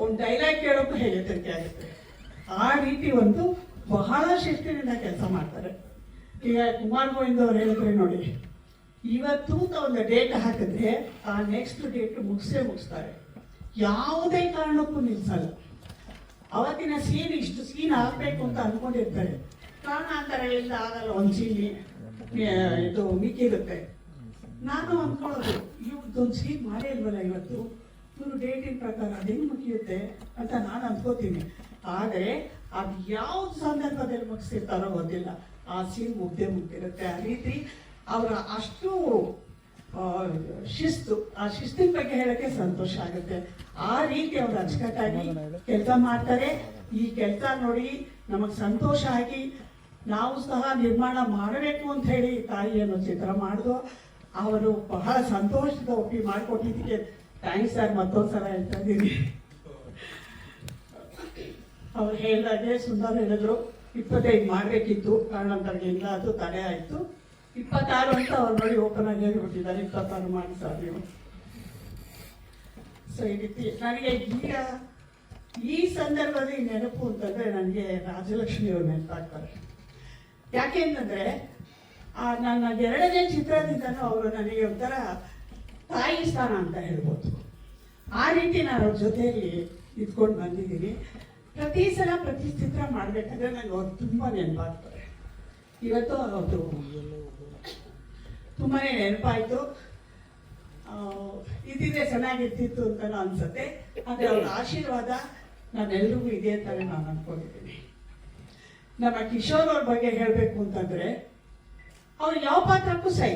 ಒಂದು ಡೈಲಾಗ್ ಕೇಳೋಕ್ಕೂ ಹೇಗೆ ಹೆದರಿಕೆ ಆಗುತ್ತೆ. ಆ ರೀತಿ ಒಂದು ಬಹಳ ಶಿಸ್ತಿನಿಂದ ಕೆಲಸ ಮಾಡ್ತಾರೆ. ಈಗ ಕುಮಾರ್ ಗೋವಿಂದ್ ಅವ್ರು ಹೇಳಿದ್ರೆ ನೋಡಿ, ಇವತ್ತು ಒಂದು ಡೇಟ್ ಹಾಕಿದ್ರೆ ಆ ನೆಕ್ಸ್ಟ್ ಡೇಟ್ ಮುಗಿಸ್ತಾರೆ, ಯಾವುದೇ ಕಾರಣಕ್ಕೂ ನಿಲ್ಸಲ್ಲ. ಅವತ್ತಿನ ಸೀನ್ ಇಷ್ಟು ಸೀನ್ ಆಗಬೇಕು ಅಂತ ಅಂದ್ಕೊಂಡಿರ್ತಾರೆ, ಕಾರಣಾಂತರಗಳಿಂದ ಆಗಲ್ಲ, ಒಂದು ಸೀನ್ ಇದು ಮಿಕ್ಕಿರುತ್ತೆ. ನಾನು ಅಂದ್ಕೊಳ್ಳೋದು ಇವ್ರದ್ದೊಂದು ಸೀನ್ ಮಾಡೇ ಇಲ್ವಲ್ಲ ಇವತ್ತು, ಇವರು ಡೇಟಿನ ಪ್ರಕಾರ ಅದೇನು ಮುಗಿಯುತ್ತೆ ಅಂತ ನಾನು ಅಂದ್ಕೋತೀನಿ. ಆದರೆ ಅದು ಯಾವ ಸಂದರ್ಭದಲ್ಲಿ ಮುಗಿಸಿರ್ತಾರೋ ಗೊತ್ತಿಲ್ಲ, ಆ ಸೀನ್ ಮುಗ್ದಿರುತ್ತೆ. ಆ ರೀತಿ ಅವರ ಅಷ್ಟು ಶಿಸ್ತು, ಆ ಶಿಸ್ತಿನ ಬಗ್ಗೆ ಹೇಳಕ್ಕೆ ಸಂತೋಷ ಆಗುತ್ತೆ. ಆ ರೀತಿ ಅವರು ಅಚ್ಚುಕಟ್ಟಾಗಿ ಕೆಲಸ ಮಾಡ್ತಾರೆ. ಈ ಕೆಲಸ ನೋಡಿ ನಮಗೆ ಸಂತೋಷ ಆಗಿ ನಾವು ಸಹ ನಿರ್ಮಾಣ ಮಾಡಬೇಕು ಅಂತ ಹೇಳಿ ತಾಯಿ ಅನ್ನೋ ಚಿತ್ರ ಮಾಡಿದ್ರು. ಅವರು ಬಹಳ ಸಂತೋಷದ ಒಪ್ಪಿ ಮಾಡಿಕೊಟ್ಟಿದ್ದಕ್ಕೆ ಥ್ಯಾಂಕ್ಸ್ ಸರ್, ಮತ್ತೊಂದ್ಸಲ ಹೇಳ್ತಾ ಇದ್ದೀನಿ. ಅವ್ರು ಹೇಳಿದಾಗೆ ಸುಂದರ್ ಹೇಳಿದ್ರು 25 ಮಾಡಬೇಕಿತ್ತು, ಕಾರಣಾಂತರಗಳಿಂದ ಅದು ತಡೆ ಆಯಿತು. 26 ಅಂತ ಅವ್ರು ನೋಡಿ ಓಪನ್ ಆಗಿ ಹೇಳಿಬಿಟ್ಟಿದ್ದಾರೆ, 26 ಮಾಡಿ ಸರ್ ನೀವು. ಸೊ ಈ ರೀತಿ ನನಗೆ ಈಗ ಈ ಸಂದರ್ಭದಲ್ಲಿ ನೆನಪು ಅಂತಂದ್ರೆ ನನಗೆ ರಾಜಲಕ್ಷ್ಮಿ ಅವ್ರು ನೆನಪಾಗ್ತಾರೆ. ಯಾಕೆ ಅಂತಂದ್ರೆ ನನ್ನ ಎರಡನೇ ಚಿತ್ರದಿಂದನೂ ಅವರು ನನಗೆ ಒಂಥರ ತಾಯಿ ಸ್ಥಾನ ಅಂತ ಹೇಳ್ಬೋದು. ಆ ರೀತಿ ನಾನು ಅವ್ರ ಜೊತೆಯಲ್ಲಿ ಇದ್ಕೊಂಡು ಬಂದಿದ್ದೀನಿ. ಪ್ರತಿ ಸಲ ಪ್ರತಿ ಚಿತ್ರ ಮಾಡಬೇಕಾದ್ರೆ ನನಗೆ ಅವ್ರು ತುಂಬ ನೆನಪಾಗ್ತಾರೆ. ಇವತ್ತು ಅವ್ರದ್ದು ತುಂಬಾ ನೆನಪಾಯಿತು. ಇದಿದ್ರೆ ಚೆನ್ನಾಗಿರ್ತಿತ್ತು ಅಂತ ಅನ್ಸುತ್ತೆ. ಆದರೆ ಅವ್ರ ಆಶೀರ್ವಾದ ನಾನೆಲ್ರಿಗೂ ಇದೆ ಅಂತಾನೆ ನಾನು ಅನ್ಕೊಂಡಿದ್ದೀನಿ. ನಮ್ಮ ಕಿಶೋರ್ ಅವ್ರ ಬಗ್ಗೆ ಹೇಳಬೇಕು ಅಂತಂದ್ರೆ, ಅವ್ರು ಯಾವ ಪಾತ್ರಕ್ಕೂ ಸೈ.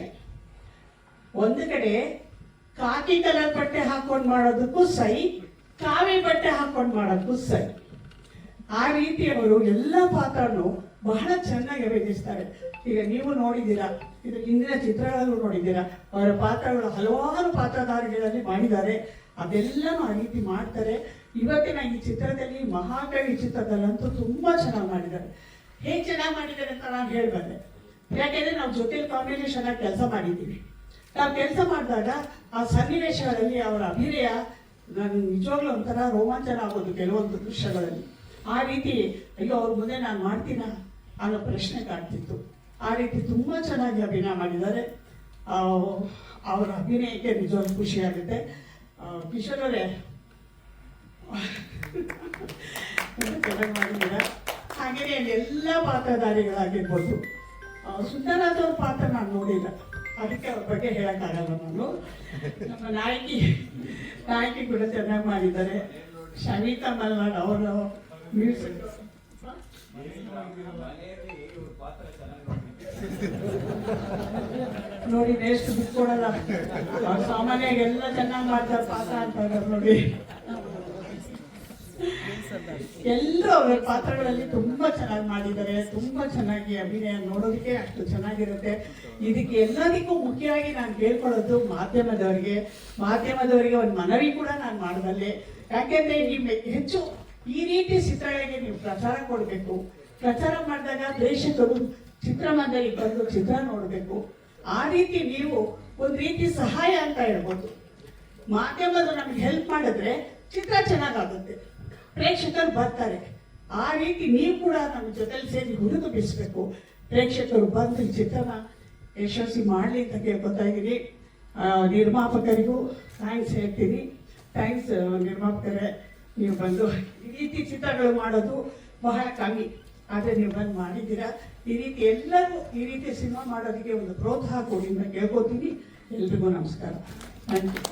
ಒಂದು ಕಡೆ ಕಾಕಿ ಕಲರ್ ಬಟ್ಟೆ ಹಾಕೊಂಡು ಮಾಡೋದಕ್ಕೂ ಸೈ, ಕಾವಿ ಬಟ್ಟೆ ಹಾಕೊಂಡು ಮಾಡೋದಕ್ಕೂ ಸೈ. ಆ ರೀತಿ ಅವರು ಎಲ್ಲ ಪಾತ್ರನೂ ಬಹಳ ಚೆನ್ನಾಗಿ ಅಭಿನಯಿಸ್ತಾರೆ. ಈಗ ನೀವು ನೋಡಿದ್ದೀರಾ, ಇದು ಹಿಂದಿನ ಚಿತ್ರಗಳಲ್ಲೂ ನೋಡಿದ್ದೀರಾ, ಅವರ ಪಾತ್ರಗಳು ಹಲವಾರು ಪಾತ್ರಧಾರಿಗಳಲ್ಲಿ ಮಾಡಿದ್ದಾರೆ. ಅದೆಲ್ಲನೂ ಆ ರೀತಿ ಮಾಡ್ತಾರೆ. ಇವತ್ತಿನ ಈ ಚಿತ್ರದಲ್ಲಿ, ಮಹಾಕವಿ ಚಿತ್ರದಲ್ಲಂತೂ ತುಂಬಾ ಚೆನ್ನಾಗಿ ಮಾಡಿದ್ದಾರೆ. ಹೇಗೆ ಚೆನ್ನಾಗಿ ಮಾಡಿದ್ದಾರೆ ಅಂತ ನಾನು ಹೇಳ್ಬಲ್ಲೆ, ಯಾಕೆಂದ್ರೆ ನಾವು ಜೊತೆಲಿ ಕಾಂಬಿನೇಷನ್ ಆಗಿ ಕೆಲಸ ಮಾಡಿದ್ದೀವಿ. ನಾವು ಕೆಲಸ ಮಾಡಿದಾಗ ಆ ಸನ್ನಿವೇಶಗಳಲ್ಲಿ ಅವರ ಅಭಿನಯ ನಾನು ನಿಜವಾಗ್ಲೂ ಒಂಥರ ರೋಮಾಂಚನ ಆಗೋದು ಕೆಲವೊಂದು ದೃಶ್ಯಗಳಲ್ಲಿ. ಆ ರೀತಿ ಅಯ್ಯೋ ಅವ್ರ ಮುಂದೆ ನಾನು ಮಾಡ್ತೀನ ಅನ್ನೋ ಪ್ರಶ್ನೆ ಕಾಡ್ತಿತ್ತು. ಆ ರೀತಿ ತುಂಬ ಚೆನ್ನಾಗಿ ಅಭಿನಯ ಮಾಡಿದ್ದಾರೆ. ಅವರ ಅಭಿನಯಕ್ಕೆ ನಿಜವಾಗ್ಲೂ ಖುಷಿಯಾಗುತ್ತೆ. ಕಿಶೋರ್ ಅವರೇ ಚೆನ್ನಾಗಿ ಮಾಡಿದ್ದೀರ. ಹಾಗೆಯೇ ಎಲ್ಲ ಪಾತ್ರಧಾರಿಗಳಾಗಿರ್ಬೋದು. ಸುಂದರನಾಥ್ ಅವ್ರ ಪಾತ್ರ ನಾನು ನೋಡಿಲ್ಲ, ಅದಕ್ಕೆ ಅವ್ರ ಬಗ್ಗೆ ಹೇಳೋಕ್ಕಾಗಲ್ಲ ನಾನು. ನಮ್ಮ ನಾಯಕಿ ಕೂಡ ಚೆನ್ನಾಗಿ ಮಾಡಿದ್ದಾರೆ. ಶಮಿತಾ ಮಲ್ನಾಡ್ ಅವರು ಮ್ಯೂಸಿಕ್ ನೋಡಿ, ಎಷ್ಟು ಬುಕ್ ಕೊಡಲ್ಲ. ಸಾಮಾನ್ಯವಾಗಿ ಎಲ್ಲ ಚೆನ್ನಾಗಿ ಮಾಡ್ತಾರೆ ಪಾತ್ರ ಅಂತ ನೋಡಿ. ಎಲ್ಲರೂ ಅವರ ಪಾತ್ರಗಳಲ್ಲಿ ತುಂಬಾ ಚೆನ್ನಾಗಿ ಮಾಡಿದ್ದಾರೆ, ತುಂಬಾ ಚೆನ್ನಾಗಿ ಅಭಿನಯ ನೋಡೋದಕ್ಕೆ ಅಷ್ಟು ಚೆನ್ನಾಗಿರುತ್ತೆ. ಇದಕ್ಕೆ ಎಲ್ಲದಕ್ಕೂ ಮುಖ್ಯವಾಗಿ ನಾನು ಕೇಳ್ಕೊಳ್ಳೋದು ಮಾಧ್ಯಮದವರಿಗೆ ಒಂದು ಮನವಿ ಕೂಡ ನಾನು ಮಾಡಬಲ್ಲೆ. ಯಾಕೆಂದ್ರೆ ನೀವು ಹೆಚ್ಚು ಈ ರೀತಿ ಚಿತ್ರಗಳಿಗೆ ನೀವು ಪ್ರಚಾರ ಕೊಡಬೇಕು. ಪ್ರಚಾರ ಮಾಡಿದಾಗ ಪ್ರೇಕ್ಷಕರು ಚಿತ್ರಮಂದಿರಕ್ಕೆ ಬಂದು ಚಿತ್ರ ನೋಡಬೇಕು. ಆ ರೀತಿ ನೀವು ಒಂದು ರೀತಿ ಸಹಾಯ ಅಂತ ಹೇಳ್ಬೋದು. ಮಾಧ್ಯಮದ ನಮ್ಗೆ ಹೆಲ್ಪ್ ಮಾಡಿದ್ರೆ ಚಿತ್ರ ಚೆನ್ನಾಗಾಗುತ್ತೆ, ಪ್ರೇಕ್ಷಕರು ಬರ್ತಾರೆ. ಆ ರೀತಿ ನೀವು ಕೂಡ ನಮ್ಮ ಜೊತೆಲಿ ಸೇರಿ ಹುಡುಕು ಬಿಡಿಸ್ಬೇಕು. ಪ್ರೇಕ್ಷಕರು ಬಂದು ಈ ಚಿತ್ರನ ಯಶಸ್ವಿ ಮಾಡಲಿ ಅಂತ ಕೇಳ್ಕೊತಾ ಇದ್ದೀನಿ. ನಿರ್ಮಾಪಕರಿಗೂ ಥ್ಯಾಂಕ್ಸ್ ಹೇಳ್ತೀನಿ. ಥ್ಯಾಂಕ್ಸ್ ನಿರ್ಮಾಪಕರೇ, ನೀವು ಬಂದು ಈ ರೀತಿ ಚಿತ್ರಗಳು ಮಾಡೋದು ಬಹಳ ಕಮ್ಮಿ, ಆದರೆ ನೀವು ಬಂದು ಮಾಡಿದ್ದೀರಾ. ಈ ರೀತಿ ಎಲ್ಲರೂ ಈ ರೀತಿ ಸಿನಿಮಾ ಮಾಡೋದಕ್ಕೆ ಒಂದು ಪ್ರೋತ್ಸಾಹ ಕೊಡಿ ಅಂತ ಕೇಳ್ಕೊತೀನಿ. ಎಲ್ರಿಗೂ ನಮಸ್ಕಾರ. Thank you.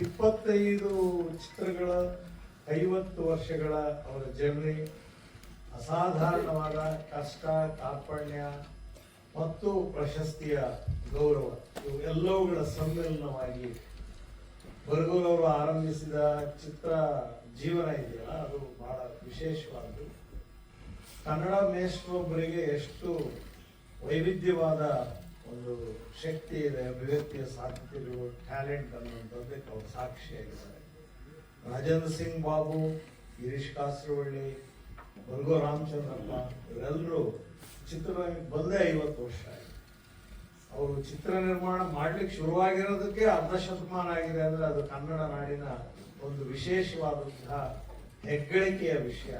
25 ಚಿತ್ರಗಳ 50 ವರ್ಷಗಳ ಅವರ ಜರ್ನಿ, ಅಸಾಧಾರಣವಾದ ಕಷ್ಟ, ಕಾರ್ಪಣ್ಯ ಮತ್ತು ಪ್ರಶಸ್ತಿಯ ಗೌರವ ಇವೆಲ್ಲವುಗಳ ಸಮ್ಮಿಲನವಾಗಿ ಬರಗೂರವರು ಆರಂಭಿಸಿದ ಚಿತ್ರ ಜೀವನ ಇದೆಯಲ್ಲ, ಅದು ಬಹಳ ವಿಶೇಷವಾದ್ದು. ಕನ್ನಡ ಮೇಷ್ಟ್ರೊಬ್ಬರಿಗೆ ಎಷ್ಟು ವೈವಿಧ್ಯವಾದ ಒಂದು ಶಕ್ತಿ ಇದೆ, ಅಭಿವ್ಯಕ್ತಿಯ ಸಾಧ್ಯತೆಗಳು, ಟ್ಯಾಲೆಂಟ್ ಅನ್ನುವಂಥದ್ದಕ್ಕೆ ಅವರು ಸಾಕ್ಷಿಯಾಗಿದ್ದಾರೆ. ರಾಜೇಂದ್ರ ಸಿಂಗ್ ಬಾಬು, ಗಿರೀಶ್ ಕಾಸರವಳ್ಳಿ, ಬರಗೋ ರಾಮಚಂದ್ರಪ್ಪ ಇವರೆಲ್ಲರೂ ಚಿತ್ರರಂಗಕ್ಕೆ ಬಂದೇ 50 ವರ್ಷ ಆಗಿದೆ. ಅವರು ಚಿತ್ರ ನಿರ್ಮಾಣ ಮಾಡ್ಲಿಕ್ಕೆ ಶುರುವಾಗಿರೋದಕ್ಕೆ ಅರ್ಧ ಶತಮಾನ ಆಗಿದೆ ಅಂದ್ರೆ ಅದು ಕನ್ನಡ ನಾಡಿನ ಒಂದು ವಿಶೇಷವಾದಂತಹ ಹೆಗ್ಗಳಿಕೆಯ ವಿಷಯ.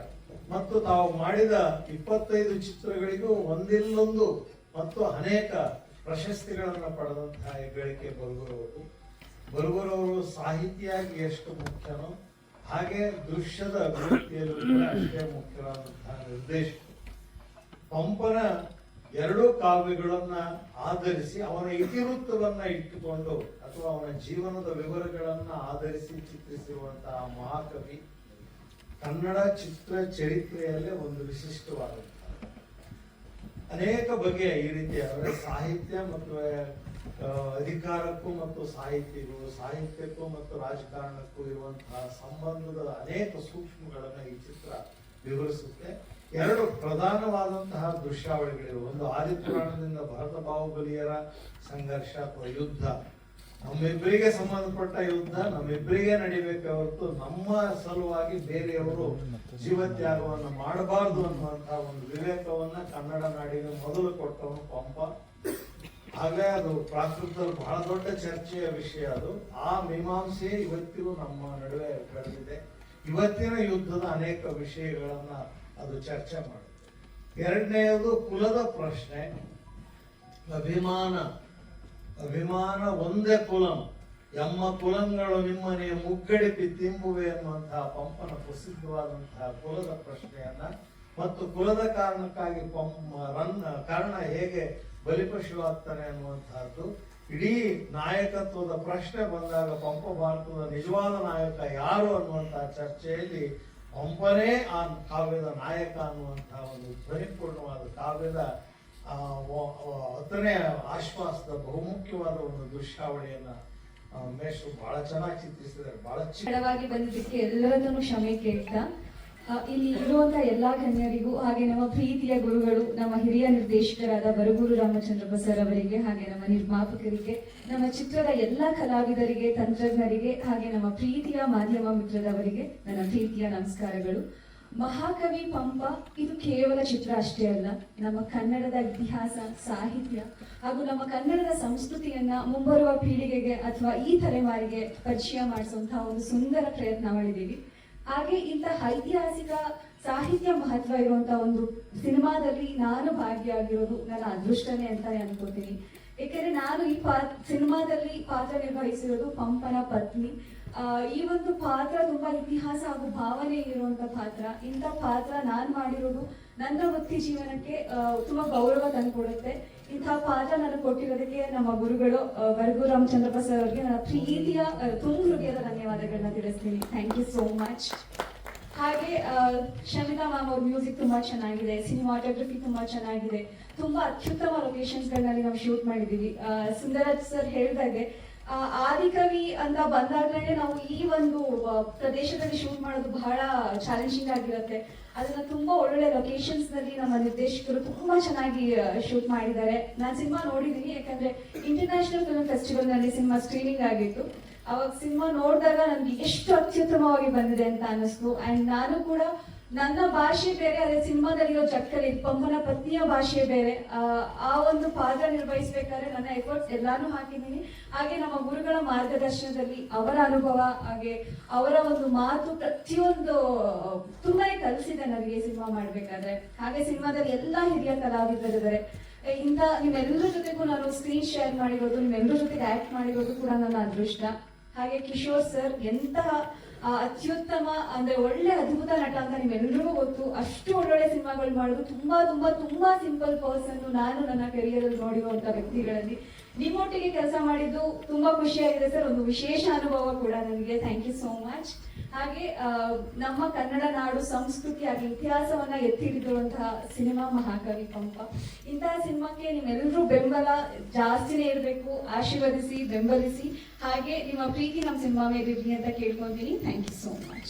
ಮತ್ತು ತಾವು ಮಾಡಿದ 25 ಚಿತ್ರಗಳಿಗೂ ಒಂದಿಲ್ಲೊಂದು ಮತ್ತು ಅನೇಕ ಪ್ರಶಸ್ತಿಗಳನ್ನು ಪಡೆದಂತಹ ಹೆಗ್ಗಳಿಕೆ ಬರಗೂರವರು ಸಾಹಿತಿಯಾಗಿ ಎಷ್ಟು ಮುಖ್ಯನೋ ಹಾಗೆ ದೃಶ್ಯದ ಅಭಿವೃದ್ಧಿಯಲ್ಲೂ ಕೂಡ ಅಷ್ಟೇ ಮುಖ್ಯವಾದಂತಹ ನಿರ್ದೇಶಕ. ಪಂಪನ 2 ಕಾವ್ಯಗಳನ್ನ ಆಧರಿಸಿ ಅವನ ಇತಿವೃತ್ತವನ್ನ ಇಟ್ಟುಕೊಂಡು ಅಥವಾ ಅವನ ಜೀವನದ ವಿವರಗಳನ್ನ ಆಧರಿಸಿ ಚಿತ್ರಿಸಿರುವಂತಹ ಮಹಾಕವಿ ಕನ್ನಡ ಚಿತ್ರ ಚರಿತ್ರೆಯಲ್ಲೇ ಒಂದು ವಿಶಿಷ್ಟವಾದಂತಹ ಅನೇಕ ಬಗೆಯ ಈ ರೀತಿಯ ಅಂದರೆ ಸಾಹಿತ್ಯ ಮತ್ತು ಅಧಿಕಾರಕ್ಕೂ ಮತ್ತು ಸಾಹಿತ್ಯಕ್ಕೂ ಮತ್ತು ರಾಜಕಾರಣಕ್ಕೂ ಇರುವಂತಹ ಸಂಬಂಧದ ಅನೇಕ ಸೂಕ್ಷ್ಮಗಳನ್ನು ಈ ಚಿತ್ರ ವಿವರಿಸುತ್ತೆ. 2 ಪ್ರಧಾನವಾದಂತಹ ದೃಶ್ಯಾವಳಿಗಳಿವೆ. ಒಂದು ಆದಿಪುರಾಣದಿಂದ ಭರತ ಬಾಹುಬಲಿಯರ ಸಂಘರ್ಷ ಅಥವಾ ಯುದ್ಧ, ನಮ್ಮಿಬ್ಬರಿಗೆ ಸಂಬಂಧಪಟ್ಟ ಯುದ್ಧ ನಮ್ಮಿಬ್ಬರಿಗೆ ನಡಿಬೇಕೆ ಹೊರತು ನಮ್ಮ ಸಲುವಾಗಿ ಬೇರೆಯವರು ಜೀವತ್ಯಾಗವನ್ನು ಮಾಡಬಾರದು ಅನ್ನುವಂತಹ ಒಂದು ವಿವೇಕವನ್ನ ಕನ್ನಡ ನಾಡಿಗೆ ಮೊದಲು ಕೊಟ್ಟವನು ಪಂಪ. ಹಾಗೆ ಅದು ಪ್ರಾಕೃತದಲ್ಲಿ ಬಹಳ ದೊಡ್ಡ ಚರ್ಚೆಯ ವಿಷಯ. ಅದು ಆ ಮೀಮಾಂಸೆ ಇವತ್ತಿಗೂ ನಮ್ಮ ನಡುವೆ ಬೆಳೆದಿದೆ. ಇವತ್ತಿನ ಯುದ್ಧದ ಅನೇಕ ವಿಷಯಗಳನ್ನ ಅದು ಚರ್ಚೆ ಮಾಡುತ್ತೆ. 2ನೇದು ಕುಲದ ಪ್ರಶ್ನೆ. ಅಭಿಮಾನ ಒಂದೇ ಕುಲಂ ಎಮ್ಮ ಕುಲಂಗಳು ನಿಮ್ಮನೆ ಮುಗ್ಗಡಿಪಿ ತಿಂಬುವೆ ಅನ್ನುವಂತಹ ಪಂಪನ ಪ್ರಸಿದ್ಧವಾದಂತಹ ಕುಲದ ಪ್ರಶ್ನೆಯನ್ನ ಮತ್ತು ಕುಲದ ಕಾರಣಕ್ಕಾಗಿ ಕರ್ಣ ಹೇಗೆ ಬಲಿಪಶು ಆಗ್ತಾನೆ ಅನ್ನುವಂತಹದ್ದು. ಇಡೀ ನಾಯಕತ್ವದ ಪ್ರಶ್ನೆ ಬಂದಾಗ ಪಂಪ ಭಾರತದ ನಿಜವಾದ ನಾಯಕ ಯಾರು ಅನ್ನುವಂತಹ ಚರ್ಚೆಯಲ್ಲಿ ಪಂಪನೇ ಆ ಕಾವ್ಯದ ನಾಯಕ ಅನ್ನುವಂತಹ ಒಂದು ಧ್ವನಿಪೂರ್ಣವಾದ ಕಾವ್ಯದ 10ನೇ ಆಶ್ವಾಸದ ಬಹುಮುಖ್ಯವಾದ ಒಂದು ದೃಶ್ಯಾವಳಿಯನ್ನ ಮೇಷ್ಟ್ರು ಬಹಳ ಚೆನ್ನಾಗಿ ಚಿತ್ರಿಸಿದ್ದಾರೆ. ಬಹಳ ತಡವಾಗಿ ಬಂದಿದ್ದಕ್ಕೆ ಎಲ್ಲರನ್ನೂ ಕ್ಷಮೆ ಕೇಳ್ತಾ ಇಲ್ಲಿ ಇರುವಂತಹ ಎಲ್ಲಾ ಗಣ್ಯರಿಗೂ ಹಾಗೆ ನಮ್ಮ ಪ್ರೀತಿಯ ಗುರುಗಳು, ನಮ್ಮ ಹಿರಿಯ ನಿರ್ದೇಶಕರಾದ ಬರಗೂರು ರಾಮಚಂದ್ರಪ್ಪ ಸರ್ ಅವರಿಗೆ, ಹಾಗೆ ನಮ್ಮ ನಿರ್ಮಾಪಕರಿಗೆ, ನಮ್ಮ ಚಿತ್ರದ ಎಲ್ಲಾ ಕಲಾವಿದರಿಗೆ, ತಂತ್ರಜ್ಞರಿಗೆ, ಹಾಗೆ ನಮ್ಮ ಪ್ರೀತಿಯ ಮಾಧ್ಯಮ ಮಿತ್ರದವರಿಗೆ ನನ್ನ ಪ್ರೀತಿಯ ನಮಸ್ಕಾರಗಳು. ಮಹಾಕವಿ ಪಂಪ ಇದು ಕೇವಲ ಚಿತ್ರ ಅಷ್ಟೇ ಅಲ್ಲ, ನಮ್ಮ ಕನ್ನಡದ ಇತಿಹಾಸ, ಸಾಹಿತ್ಯ ಹಾಗೂ ನಮ್ಮ ಕನ್ನಡದ ಸಂಸ್ಕೃತಿಯನ್ನ ಮುಂಬರುವ ಪೀಳಿಗೆಗೆ ಅಥವಾ ಈ ತಲೆಮಾರಿಗೆ ಪರಿಚಯ ಮಾಡಿಸುವಂತಹ ಒಂದು ಸುಂದರ ಪ್ರಯತ್ನ ಮಾಡಿದ್ದೀವಿ. ಹಾಗೆ ಇಂತಹ ಐತಿಹಾಸಿಕ ಸಾಹಿತ್ಯ ಮಹತ್ವ ಇರುವಂತಹ ಒಂದು ಸಿನಿಮಾದಲ್ಲಿ ನಾನು ಭಾಗಿಯಾಗಿರೋದು ನನ್ನ ಅದೃಷ್ಟನೇ ಅಂತಾನೆ ಅನ್ಕೋತೀನಿ. ಏಕೆಂದ್ರೆ ನಾನು ಈ ಸಿನಿಮಾದಲ್ಲಿ ಪಾತ್ರ ನಿರ್ವಹಿಸಿರೋದು ಪಂಪನ ಪತ್ನಿ. ಈ ಒಂದು ಪಾತ್ರ ತುಂಬಾ ಇತಿಹಾಸ ಹಾಗೂ ಭಾವನೆ ಇರುವಂತ ಪಾತ್ರ. ಇಂಥ ಪಾತ್ರ ನಾನ್ ಮಾಡಿರೋದು ನನ್ನ ವೃತ್ತಿ ಜೀವನಕ್ಕೆ ತುಂಬಾ ಗೌರವ ತಂದುಕೊಡುತ್ತೆ. ಇಂತಹ ಪಾತ್ರ ನನಗೆ ಕೊಟ್ಟಿರೋದಕ್ಕೆ ನಮ್ಮ ಗುರುಗಳು ಬರಗೂರು ರಾಮಚಂದ್ರಪ್ಪ ಸರ್ ಅವರಿಗೆ ನನ್ನ ಪ್ರೀತಿಯ ತುಂಬ ಹೃದಯದ ಧನ್ಯವಾದಗಳನ್ನ ತಿಳಿಸ್ತೀನಿ. Thank you so much. ಹಾಗೆ ಶಮಿತಾ ಮ್ಯಾಮ್ ಅವ್ರ ಮ್ಯೂಸಿಕ್ ತುಂಬಾ ಚೆನ್ನಾಗಿದೆ, ಸಿನಿಮಾಟೋಗ್ರಫಿ ತುಂಬಾ ಚೆನ್ನಾಗಿದೆ, ತುಂಬಾ ಅತ್ಯುತ್ತಮ ಲೊಕೇಶನ್ಸ್ ಗಳಲ್ಲಿ ನಾವು ಶೂಟ್ ಮಾಡಿದೀವಿ. ಸುಂದರಾಜ್ ಸರ್ ಹೇಳಿದಾಗೆ ಆದಿಕವಿ ಅಂತ ಬಂದಾಗ್ಲೇ ನಾವು ಈ ಒಂದು ಪ್ರದೇಶದಲ್ಲಿ ಶೂಟ್ ಮಾಡೋದು ಬಹಳ ಚಾಲೆಂಜಿಂಗ್ ಆಗಿರುತ್ತೆ. ಅದನ್ನ ತುಂಬಾ ಒಳ್ಳೊಳ್ಳೆ ಲೊಕೇಶನ್ಸ್ ನಲ್ಲಿ ನಮ್ಮ ನಿರ್ದೇಶಕರು ತುಂಬಾ ಚೆನ್ನಾಗಿ ಶೂಟ್ ಮಾಡಿದ್ದಾರೆ. ನಾನು ಸಿನಿಮಾ ನೋಡಿದೀನಿ, ಯಾಕಂದ್ರೆ ಇಂಟರ್ನ್ಯಾಷನಲ್ ಫಿಲ್ಮ್ ಫೆಸ್ಟಿವಲ್ ನಲ್ಲಿ ಸಿನಿಮಾ ಸ್ಕ್ರೀನಿಂಗ್ ಆಗಿತ್ತು. ಅವಾಗ ಸಿನಿಮಾ ನೋಡಿದಾಗ ನನ್ಗೆ ಎಷ್ಟು ಅತ್ಯುತ್ತಮವಾಗಿ ಬಂದಿದೆ ಅಂತ ಅನಿಸ್ತು. ಅಂಡ್ ನಾನು ಕೂಡ ನನ್ನ ಭಾಷೆ ಬೇರೆ, ಅದೇ ಸಿನಿಮಾದಲ್ಲಿರೋ ಜಕ್ಕಲಿ ಪಂಪನ ಪತ್ನಿಯ ಭಾಷೆ ಬೇರೆ. ಆ ಒಂದು ಪಾತ್ರ ನಿರ್ವಹಿಸಬೇಕಾದ್ರೆ ನನ್ನ ಎಫರ್ಟ್ಸ್ ಎಲ್ಲಾನು ಹಾಕಿದ್ದೀನಿ. ಹಾಗೆ ನಮ್ಮ ಗುರುಗಳ ಮಾರ್ಗದರ್ಶನದಲ್ಲಿ ಅವರ ಅನುಭವ ಹಾಗೆ ಅವರ ಒಂದು ಮಾತು ಪ್ರತಿಯೊಂದು ತುಂಬಾನೇ ಕಲಿಸಿದೆ ನನಗೆ ಸಿನಿಮಾ ಮಾಡ್ಬೇಕಾದ್ರೆ. ಹಾಗೆ ಸಿನಿಮಾದಲ್ಲಿ ಎಲ್ಲಾ ಹಿರಿಯ ಕಲಾವಿದರಿದ್ದಾರೆ. ಇಂಥ ನಿಮ್ಮೆಲ್ಲರ ಜೊತೆಗೂ ನಾನು ಸ್ಕ್ರೀನ್ ಶೇರ್ ಮಾಡಿರೋದು, ನಿಮ್ಮೆಲ್ಲರ ಜೊತೆಗೆ ಆಕ್ಟ್ ಮಾಡಿರೋದು ಕೂಡ ನನ್ನ ಅದೃಷ್ಟ. ಹಾಗೆ ಕಿಶೋರ್ ಸರ್ ಎಂತಹ ಅತ್ಯುತ್ತಮ ಅಂದ್ರೆ ಒಳ್ಳೆ ಅದ್ಭುತ ನಟ ಅಂತ ನಿಮ್ಮೆಲ್ಲರಿಗೂ ಗೊತ್ತು. ಅಷ್ಟು ಒಳ್ಳೊಳ್ಳೆ ಸಿನಿಮಾಗಳು ಮಾಡೋದು ತುಂಬಾ ತುಂಬಾ ತುಂಬಾ ಸಿಂಪಲ್ ಪರ್ಸನ್ ನಾನು ನನ್ನ ಕೆರಿಯರ್ ಅಲ್ಲಿ ನೋಡಿರುವಂತ ವ್ಯಕ್ತಿಗಳಲ್ಲಿ. ನಿಮ್ಮೊಟ್ಟಿಗೆ ಕೆಲಸ ಮಾಡಿದ್ದು ತುಂಬಾ ಖುಷಿಯಾಗಿದೆ ಸರ್, ಒಂದು ವಿಶೇಷ ಅನುಭವ ಕೂಡ ನನಗೆ. Thank you so much. ಹಾಗೆ ನಮ್ಮ ಕನ್ನಡ ನಾಡು ಸಂಸ್ಕೃತಿ ಹಾಗೆ ಇತಿಹಾಸವನ್ನ ಎತ್ತಿ ಹಿಡಿದಿರುವಂತಹ ಸಿನಿಮಾ ಮಹಾಕವಿ ಪಂಪ. ಇಂತಹ ಸಿನಿಮಾಕ್ಕೆ ನಿಮ್ಮೆಲ್ಲರೂ ಬೆಂಬಲ ಜಾಸ್ತಿನೇ ಇರಬೇಕು. ಆಶೀರ್ವದಿಸಿ, ಬೆಂಬಲಿಸಿ, ಹಾಗೆ ನಿಮ್ಮ ಪ್ರೀತಿ ನಮ್ಮ ಸಿನಿಮಾ ಮೇಲೆ ಇರಲಿ ಅಂತ ಕೇಳ್ಕೊಂತೀನಿ. Thank you so much.